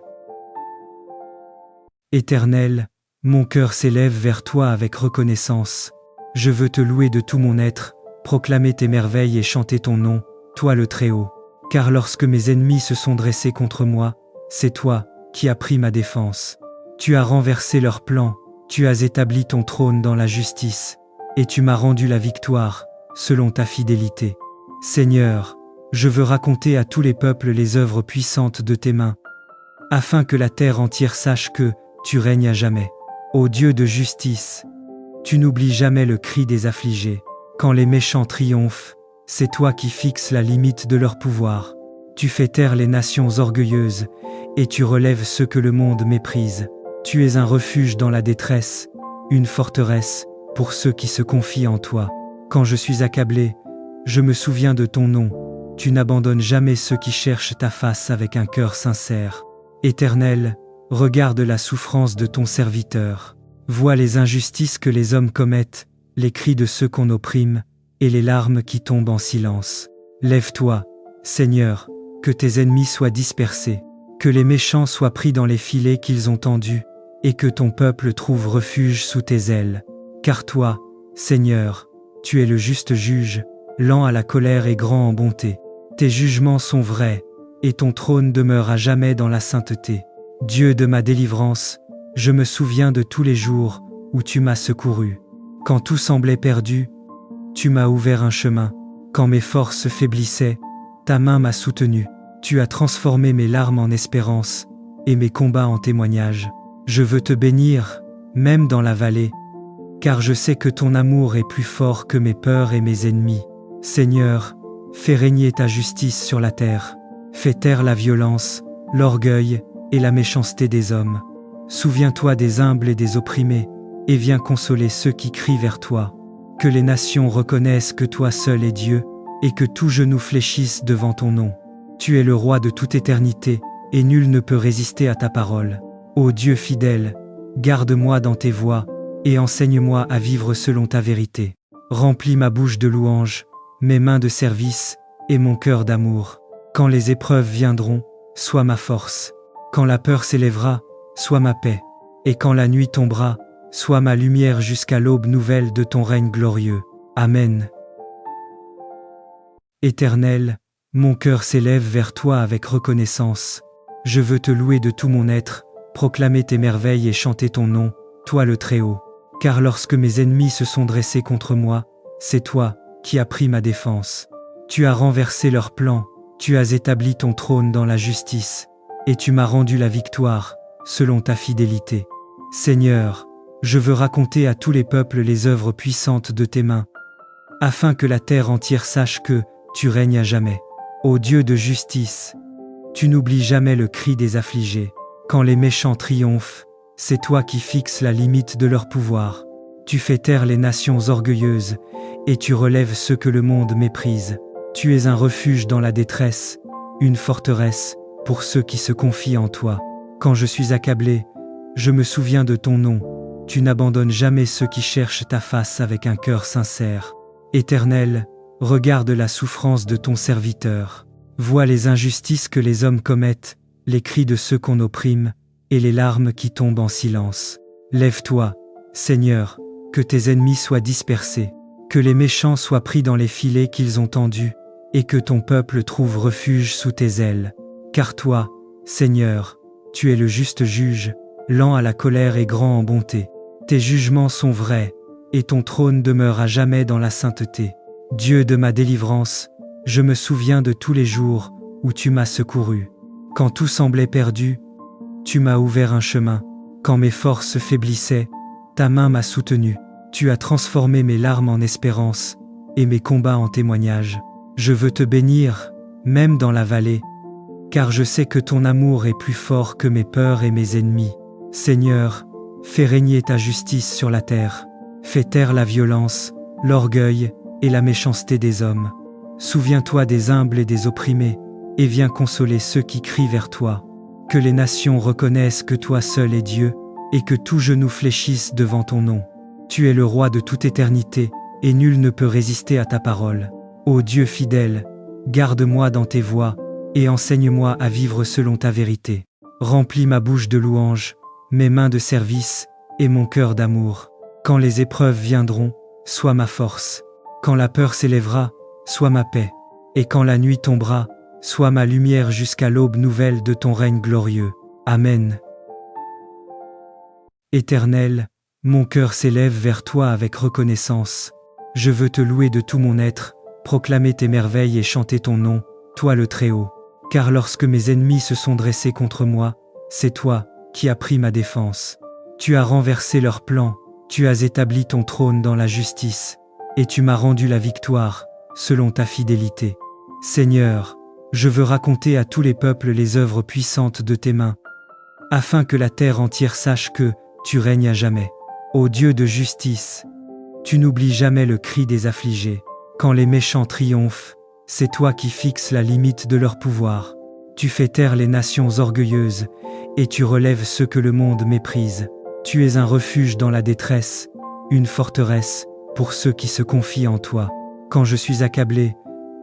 Éternel, mon cœur s'élève vers toi avec reconnaissance. Je veux te louer de tout mon être, proclamer tes merveilles et chanter ton nom, toi le Très-Haut. Car lorsque mes ennemis se sont dressés contre moi, c'est toi qui as pris ma défense. Tu as renversé leurs plans, tu as établi ton trône dans la justice, et tu m'as rendu la victoire, selon ta fidélité. Seigneur, je veux raconter à tous les peuples les œuvres puissantes de tes mains, afin que la terre entière sache que tu règnes à jamais. Ô Dieu de justice, tu n'oublies jamais le cri des affligés. Quand les méchants triomphent, c'est toi qui fixes la limite de leur pouvoir. Tu fais taire les nations orgueilleuses, et tu relèves ceux que le monde méprise. Tu es un refuge dans la détresse, une forteresse pour ceux qui se confient en toi. Quand je suis accablé, je me souviens de ton nom. Tu n'abandonnes jamais ceux qui cherchent ta face avec un cœur sincère. Éternel, regarde la souffrance de ton serviteur. Vois les injustices que les hommes commettent, les cris de ceux qu'on opprime, et les larmes qui tombent en silence. Lève-toi, Seigneur, que tes ennemis soient dispersés, que les méchants soient pris dans les filets qu'ils ont tendus, et que ton peuple trouve refuge sous tes ailes. Car toi, Seigneur, tu es le juste juge, lent à la colère et grand en bonté. Tes jugements sont vrais, et ton trône demeure à jamais dans la sainteté. Dieu de ma délivrance, je me souviens de tous les jours où tu m'as secouru. Quand tout semblait perdu, tu m'as ouvert un chemin. Quand mes forces faiblissaient, ta main m'a soutenu. Tu as transformé mes larmes en espérance, et mes combats en témoignages. Je veux te bénir, même dans la vallée, car je sais que ton amour est plus fort que mes peurs et mes ennemis. Seigneur, fais régner ta justice sur la terre. Fais taire la violence, l'orgueil et la méchanceté des hommes. Souviens-toi des humbles et des opprimés, et viens consoler ceux qui crient vers toi. Que les nations reconnaissent que toi seul es Dieu, et que tout genou fléchisse devant ton nom. Tu es le roi de toute éternité, et nul ne peut résister à ta parole. Ô Dieu fidèle, garde-moi dans tes voies, et enseigne-moi à vivre selon ta vérité. Remplis ma bouche de louanges, mes mains de service, et mon cœur d'amour. Quand les épreuves viendront, sois ma force. Quand la peur s'élèvera, sois ma paix. Et quand la nuit tombera, sois ma lumière jusqu'à l'aube nouvelle de ton règne glorieux. Amen. Éternel, mon cœur s'élève vers toi avec reconnaissance. Je veux te louer de tout mon être, proclamer tes merveilles et chanter ton nom, toi le Très-Haut. Car lorsque mes ennemis se sont dressés contre moi, c'est toi qui as pris ma défense. Tu as renversé leurs plans, tu as établi ton trône dans la justice, et tu m'as rendu la victoire, selon ta fidélité. Seigneur, je veux raconter à tous les peuples les œuvres puissantes de tes mains, afin que la terre entière sache que tu règnes à jamais. Ô Dieu de justice, tu n'oublies jamais le cri des affligés. Quand les méchants triomphent, c'est toi qui fixes la limite de leur pouvoir. Tu fais taire les nations orgueilleuses, et tu relèves ceux que le monde méprise. Tu es un refuge dans la détresse, une forteresse pour ceux qui se confient en toi. Quand je suis accablé, je me souviens de ton nom. Tu n'abandonnes jamais ceux qui cherchent ta face avec un cœur sincère. Éternel, regarde la souffrance de ton serviteur. Vois les injustices que les hommes commettent, les cris de ceux qu'on opprime, et les larmes qui tombent en silence. Lève-toi, Seigneur, que tes ennemis soient dispersés, que les méchants soient pris dans les filets qu'ils ont tendus, et que ton peuple trouve refuge sous tes ailes. Car toi, Seigneur, tu es le juste juge, lent à la colère et grand en bonté. Tes jugements sont vrais, et ton trône demeure à jamais dans la sainteté. Dieu de ma délivrance, je me souviens de tous les jours où tu m'as secouru. Quand tout semblait perdu, tu m'as ouvert un chemin. Quand mes forces faiblissaient, ta main m'a soutenu. Tu as transformé mes larmes en espérance, et mes combats en témoignages. Je veux te bénir, même dans la vallée, car je sais que ton amour est plus fort que mes peurs et mes ennemis. Seigneur, fais régner ta justice sur la terre. Fais taire la violence, l'orgueil et la méchanceté des hommes. Souviens-toi des humbles et des opprimés, et viens consoler ceux qui crient vers toi. Que les nations reconnaissent que toi seul es Dieu, et que tout genou fléchisse devant ton nom. Tu es le roi de toute éternité, et nul ne peut résister à ta parole. Ô Dieu fidèle, garde-moi dans tes voies, et enseigne-moi à vivre selon ta vérité. Remplis ma bouche de louanges, mes mains de service, et mon cœur d'amour. Quand les épreuves viendront, sois ma force. Quand la peur s'élèvera, sois ma paix. Et quand la nuit tombera, sois ma lumière jusqu'à l'aube nouvelle de ton règne glorieux. Amen. Éternel, mon cœur s'élève vers toi avec reconnaissance. Je veux te louer de tout mon être, proclamer tes merveilles et chanter ton nom, toi le Très-Haut. Car lorsque mes ennemis se sont dressés contre moi, c'est toi qui as pris ma défense. Tu as renversé leurs plans, tu as établi ton trône dans la justice, et tu m'as rendu la victoire, selon ta fidélité. Seigneur, je veux raconter à tous les peuples les œuvres puissantes de tes mains, afin que la terre entière sache que tu règnes à jamais. Ô Dieu de justice, tu n'oublies jamais le cri des affligés. Quand les méchants triomphent, c'est toi qui fixes la limite de leur pouvoir. Tu fais taire les nations orgueilleuses, et tu relèves ceux que le monde méprise. Tu es un refuge dans la détresse, une forteresse pour ceux qui se confient en toi. Quand je suis accablé,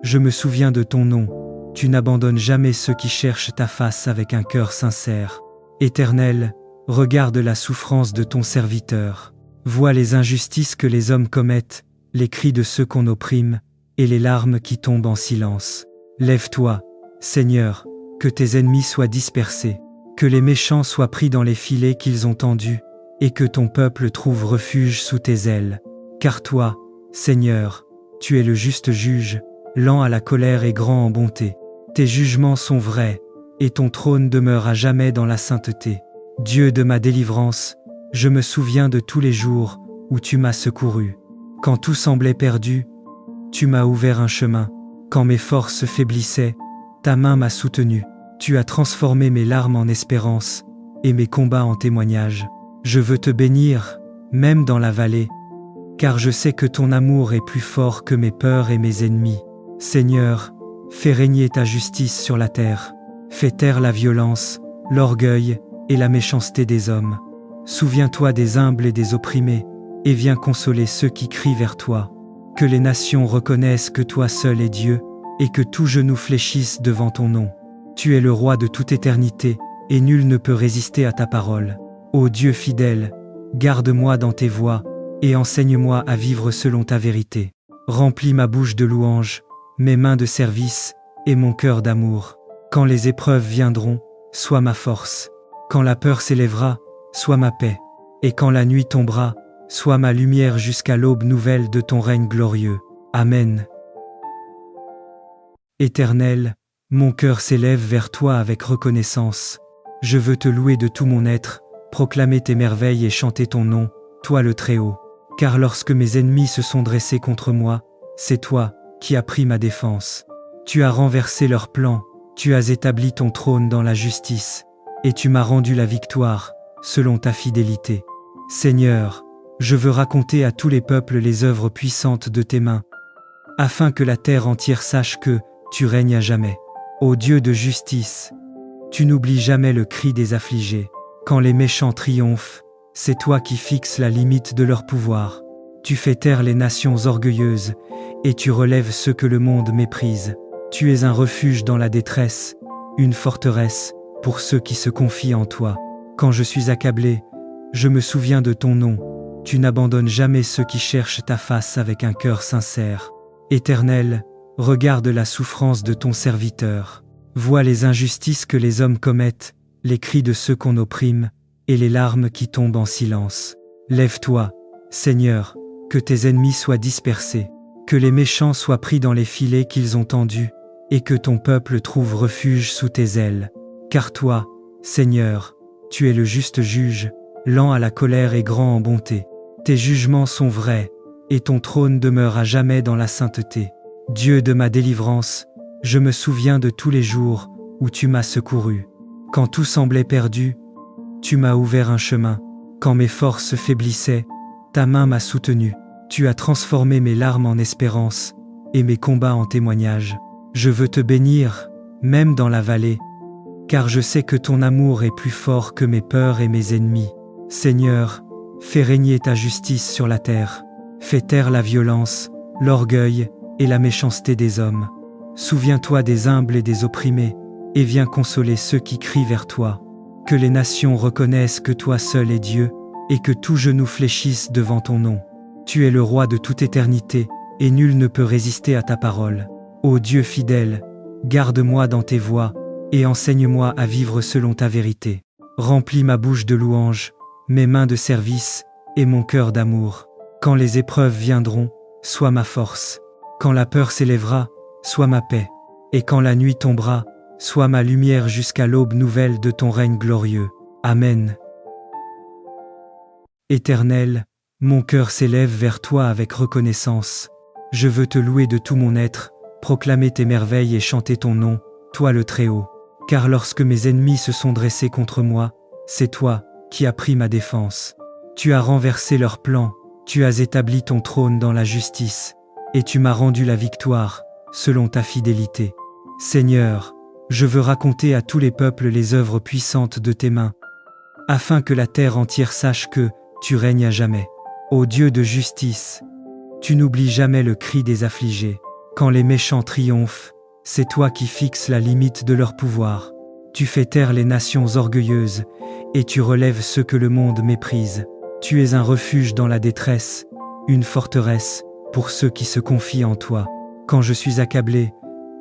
je me souviens de ton nom. Tu n'abandonnes jamais ceux qui cherchent ta face avec un cœur sincère. Éternel, regarde la souffrance de ton serviteur. Vois les injustices que les hommes commettent, les cris de ceux qu'on opprime, et les larmes qui tombent en silence. Lève-toi, Seigneur, que tes ennemis soient dispersés, que les méchants soient pris dans les filets qu'ils ont tendus, et que ton peuple trouve refuge sous tes ailes. Car toi, Seigneur, tu es le juste juge, lent à la colère et grand en bonté. Tes jugements sont vrais, et ton trône demeure à jamais dans la sainteté. Dieu de ma délivrance, je me souviens de tous les jours où tu m'as secouru. Quand tout semblait perdu, tu m'as ouvert un chemin. Quand mes forces faiblissaient, ta main m'a soutenu. Tu as transformé mes larmes en espérance, et mes combats en témoignages. Je veux te bénir, même dans la vallée, car je sais que ton amour est plus fort que mes peurs et mes ennemis. Seigneur, fais régner ta justice sur la terre. Fais taire la violence, l'orgueil et la méchanceté des hommes. Souviens-toi des humbles et des opprimés, et viens consoler ceux qui crient vers toi. Que les nations reconnaissent que toi seul es Dieu, et que tout genou fléchisse devant ton nom. Tu es le roi de toute éternité, et nul ne peut résister à ta parole. Ô Dieu fidèle, garde-moi dans tes voies, et enseigne-moi à vivre selon ta vérité. Remplis ma bouche de louanges, mes mains de service, et mon cœur d'amour. Quand les épreuves viendront, sois ma force. Quand la peur s'élèvera, sois ma paix. Et quand la nuit tombera, sois ma lumière jusqu'à l'aube nouvelle de ton règne glorieux. Amen. Éternel, mon cœur s'élève vers toi avec reconnaissance. Je veux te louer de tout mon être, proclamer tes merveilles et chanter ton nom, toi le Très-Haut. Car lorsque mes ennemis se sont dressés contre moi, c'est toi qui as pris ma défense. Tu as renversé leurs plans, tu as établi ton trône dans la justice, et tu m'as rendu la victoire, selon ta fidélité. Seigneur, je veux raconter à tous les peuples les œuvres puissantes de tes mains, afin que la terre entière sache que tu règnes à jamais. Ô Dieu de justice, tu n'oublies jamais le cri des affligés. Quand les méchants triomphent, c'est toi qui fixes la limite de leur pouvoir. Tu fais taire les nations orgueilleuses, et tu relèves ceux que le monde méprise. Tu es un refuge dans la détresse, une forteresse pour ceux qui se confient en toi. Quand je suis accablé, je me souviens de ton nom. Tu n'abandonnes jamais ceux qui cherchent ta face avec un cœur sincère. Éternel, regarde la souffrance de ton serviteur. Vois les injustices que les hommes commettent, les cris de ceux qu'on opprime, et les larmes qui tombent en silence. Lève-toi, Seigneur, que tes ennemis soient dispersés, que les méchants soient pris dans les filets qu'ils ont tendus, et que ton peuple trouve refuge sous tes ailes. Car toi, Seigneur, tu es le juste juge, lent à la colère et grand en bonté. Tes jugements sont vrais, et ton trône demeure à jamais dans la sainteté. Dieu de ma délivrance, je me souviens de tous les jours où tu m'as secouru. Quand tout semblait perdu, tu m'as ouvert un chemin. Quand mes forces faiblissaient, ta main m'a soutenu. Tu as transformé mes larmes en espérance, et mes combats en témoignages. Je veux te bénir, même dans la vallée, car je sais que ton amour est plus fort que mes peurs et mes ennemis. Seigneur, fais régner ta justice sur la terre. Fais taire la violence, l'orgueil et la méchanceté des hommes. Souviens-toi des humbles et des opprimés, et viens consoler ceux qui crient vers toi. Que les nations reconnaissent que toi seul es Dieu, et que tout genou fléchisse devant ton nom. Tu es le roi de toute éternité, et nul ne peut résister à ta parole. Ô Dieu fidèle, garde-moi dans tes voies, et enseigne-moi à vivre selon ta vérité. Remplis ma bouche de louanges, mes mains de service, et mon cœur d'amour. Quand les épreuves viendront, sois ma force. Quand la peur s'élèvera, sois ma paix. Et quand la nuit tombera, sois ma lumière jusqu'à l'aube nouvelle de ton règne glorieux. Amen. Éternel, mon cœur s'élève vers toi avec reconnaissance. Je veux te louer de tout mon être, proclamer tes merveilles et chanter ton nom, toi le Très-Haut. Car lorsque mes ennemis se sont dressés contre moi, c'est toi qui as pris ma défense. Tu as renversé leurs plans, tu as établi ton trône dans la justice, et tu m'as rendu la victoire, selon ta fidélité. Seigneur, je veux raconter à tous les peuples les œuvres puissantes de tes mains, afin que la terre entière sache que tu règnes à jamais. Ô Dieu de justice, tu n'oublies jamais le cri des affligés. Quand les méchants triomphent, c'est toi qui fixes la limite de leur pouvoir. Tu fais taire les nations orgueilleuses, et tu relèves ceux que le monde méprise. Tu es un refuge dans la détresse, une forteresse pour ceux qui se confient en toi. Quand je suis accablé,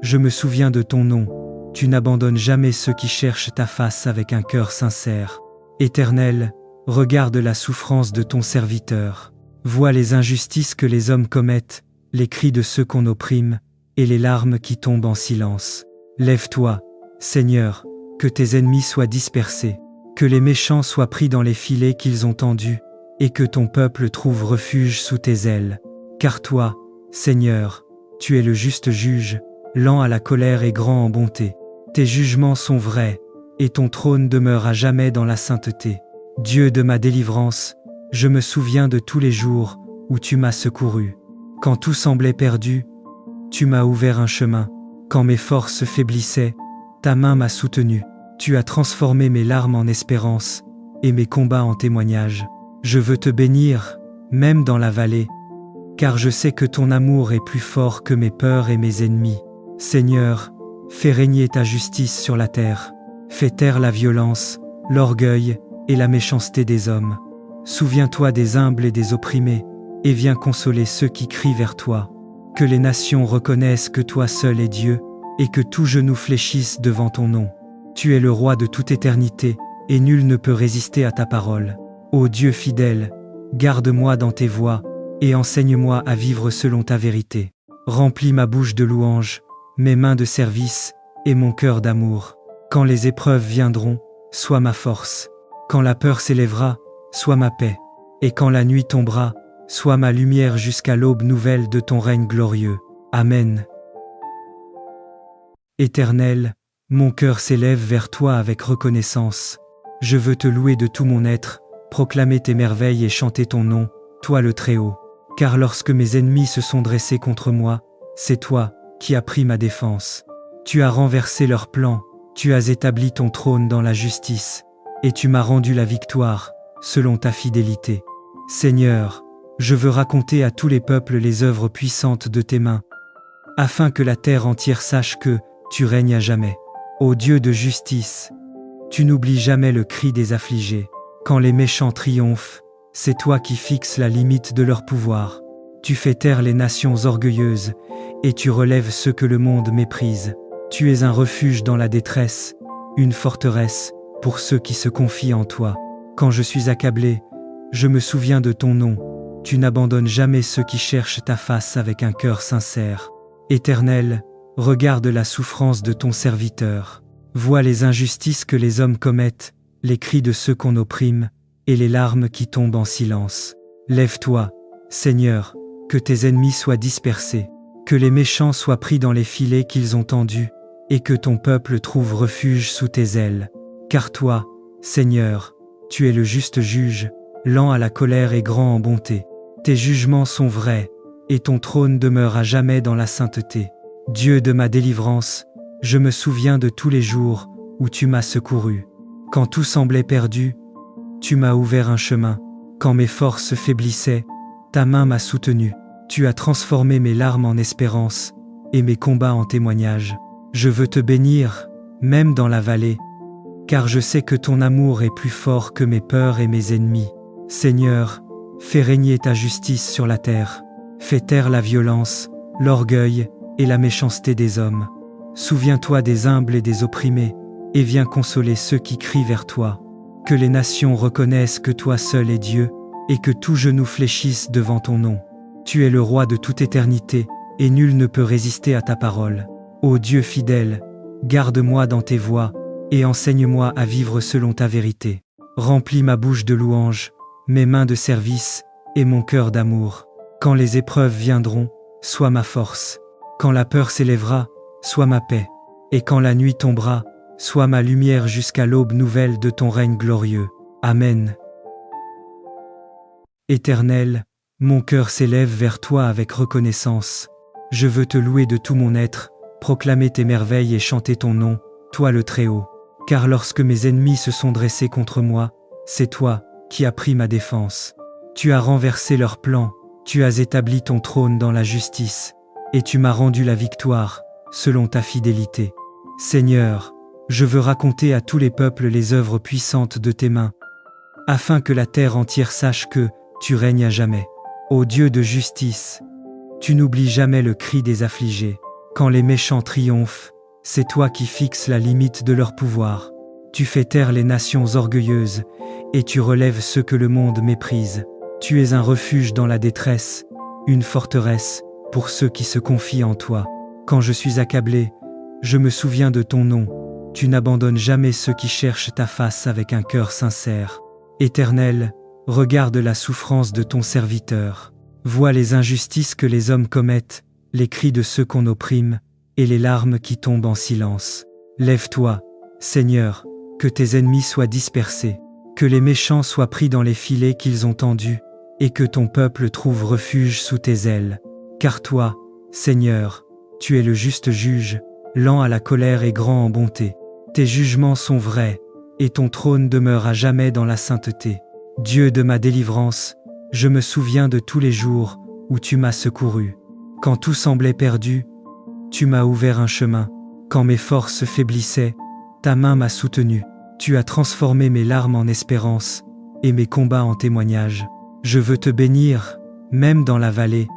je me souviens de ton nom. Tu n'abandonnes jamais ceux qui cherchent ta face avec un cœur sincère. Éternel, regarde la souffrance de ton serviteur. Vois les injustices que les hommes commettent, les cris de ceux qu'on opprime, et les larmes qui tombent en silence. Lève-toi, Seigneur, que tes ennemis soient dispersés, que les méchants soient pris dans les filets qu'ils ont tendus, et que ton peuple trouve refuge sous tes ailes. Car toi, Seigneur, tu es le juste juge, lent à la colère et grand en bonté. Tes jugements sont vrais, et ton trône demeure à jamais dans la sainteté. Dieu de ma délivrance, je me souviens de tous les jours où tu m'as secouru. Quand tout semblait perdu, tu m'as ouvert un chemin. Quand mes forces faiblissaient, ta main m'a soutenu. Tu as transformé mes larmes en espérance, et mes combats en témoignages. Je veux te bénir, même dans la vallée, car je sais que ton amour est plus fort que mes peurs et mes ennemis. Seigneur, fais régner ta justice sur la terre. Fais taire la violence, l'orgueil et la méchanceté des hommes. Souviens-toi des humbles et des opprimés, et viens consoler ceux qui crient vers toi. Que les nations reconnaissent que toi seul es Dieu, et que tout genou fléchisse devant ton nom. Tu es le roi de toute éternité, et nul ne peut résister à ta parole. Ô Dieu fidèle, garde-moi dans tes voies, et enseigne-moi à vivre selon ta vérité. Remplis ma bouche de louanges, mes mains de service, et mon cœur d'amour. Quand les épreuves viendront, sois ma force. Quand la peur s'élèvera, sois ma paix. Et quand la nuit tombera, sois ma lumière jusqu'à l'aube nouvelle de ton règne glorieux. Amen. Éternel, mon cœur s'élève vers toi avec reconnaissance. Je veux te louer de tout mon être, proclamer tes merveilles et chanter ton nom, toi le Très-Haut. Car lorsque mes ennemis se sont dressés contre moi, c'est toi qui as pris ma défense. Tu as renversé leurs plans, tu as établi ton trône dans la justice, et tu m'as rendu la victoire, selon ta fidélité. Seigneur, je veux raconter à tous les peuples les œuvres puissantes de tes mains, afin que la terre entière sache que tu règnes à jamais. Ô Dieu de justice, tu n'oublies jamais le cri des affligés. Quand les méchants triomphent, c'est toi qui fixes la limite de leur pouvoir. Tu fais taire les nations orgueilleuses, et tu relèves ceux que le monde méprise. Tu es un refuge dans la détresse, une forteresse pour ceux qui se confient en toi. Quand je suis accablé, je me souviens de ton nom. Tu n'abandonnes jamais ceux qui cherchent ta face avec un cœur sincère. Éternel, regarde la souffrance de ton serviteur. Vois les injustices que les hommes commettent, les cris de ceux qu'on opprime, et les larmes qui tombent en silence. Lève-toi, Seigneur, que tes ennemis soient dispersés, que les méchants soient pris dans les filets qu'ils ont tendus, et que ton peuple trouve refuge sous tes ailes. Car toi, Seigneur, tu es le juste juge, lent à la colère et grand en bonté. Tes jugements sont vrais, et ton trône demeure à jamais dans la sainteté. Dieu de ma délivrance, je me souviens de tous les jours où tu m'as secouru. Quand tout semblait perdu, tu m'as ouvert un chemin. Quand mes forces faiblissaient, ta main m'a soutenu. Tu as transformé mes larmes en espérance, et mes combats en témoignages. Je veux te bénir, même dans la vallée, car je sais que ton amour est plus fort que mes peurs et mes ennemis. Seigneur, fais régner ta justice sur la terre. Fais taire la violence, l'orgueil et la méchanceté des hommes. Souviens-toi des humbles et des opprimés, et viens consoler ceux qui crient vers toi. Que les nations reconnaissent que toi seul es Dieu, et que tout genou fléchisse devant ton nom. Tu es le roi de toute éternité, et nul ne peut résister à ta parole. Ô Dieu fidèle, garde-moi dans tes voies, et enseigne-moi à vivre selon ta vérité. Remplis ma bouche de louanges, mes mains de service, et mon cœur d'amour. Quand les épreuves viendront, sois ma force. Quand la peur s'élèvera, sois ma paix. Et quand la nuit tombera, sois ma lumière jusqu'à l'aube nouvelle de ton règne glorieux. Amen. Éternel, mon cœur s'élève vers toi avec reconnaissance. Je veux te louer de tout mon être, proclamer tes merveilles et chanter ton nom, toi le Très-Haut. Car lorsque mes ennemis se sont dressés contre moi, c'est toi qui as pris ma défense. Tu as renversé leurs plans, tu as établi ton trône dans la justice, et tu m'as rendu la victoire, selon ta fidélité. Seigneur, je veux raconter à tous les peuples les œuvres puissantes de tes mains, afin que la terre entière sache que tu règnes à jamais. Ô Dieu de justice, tu n'oublies jamais le cri des affligés. Quand les méchants triomphent, c'est toi qui fixes la limite de leur pouvoir. Tu fais taire les nations orgueilleuses, et tu relèves ceux que le monde méprise. Tu es un refuge dans la détresse, une forteresse pour ceux qui se confient en toi. Quand je suis accablé, je me souviens de ton nom. Tu n'abandonnes jamais ceux qui cherchent ta face avec un cœur sincère. Éternel, regarde la souffrance de ton serviteur. Vois les injustices que les hommes commettent, les cris de ceux qu'on opprime, et les larmes qui tombent en silence. Lève-toi, Seigneur, que tes ennemis soient dispersés, que les méchants soient pris dans les filets qu'ils ont tendus, et que ton peuple trouve refuge sous tes ailes. Car toi, Seigneur, tu es le juste juge, lent à la colère et grand en bonté. Tes jugements sont vrais, et ton trône demeure à jamais dans la sainteté. Dieu de ma délivrance, je me souviens de tous les jours où tu m'as secouru. Quand tout semblait perdu, tu m'as ouvert un chemin. Quand mes forces faiblissaient, ta main m'a soutenu. Tu as transformé mes larmes en espérance, et mes combats en témoignages. Je veux te bénir, même dans la vallée,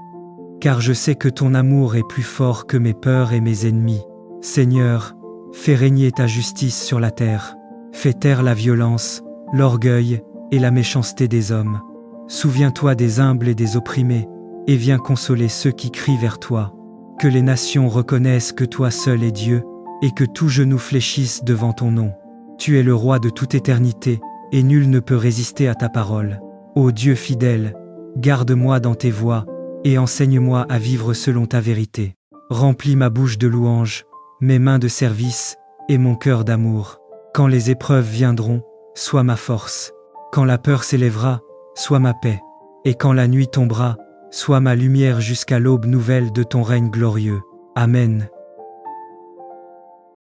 car je sais que ton amour est plus fort que mes peurs et mes ennemis. Seigneur, fais régner ta justice sur la terre. Fais taire la violence, l'orgueil et la méchanceté des hommes. Souviens-toi des humbles et des opprimés, et viens consoler ceux qui crient vers toi. Que les nations reconnaissent que toi seul es Dieu, et que tout genou fléchisse devant ton nom. Tu es le roi de toute éternité, et nul ne peut résister à ta parole. Ô Dieu fidèle, garde-moi dans tes voies, et enseigne-moi à vivre selon ta vérité. Remplis ma bouche de louanges, mes mains de service, et mon cœur d'amour. Quand les épreuves viendront, sois ma force. Quand la peur s'élèvera, sois ma paix. Et quand la nuit tombera, sois ma lumière jusqu'à l'aube nouvelle de ton règne glorieux. Amen.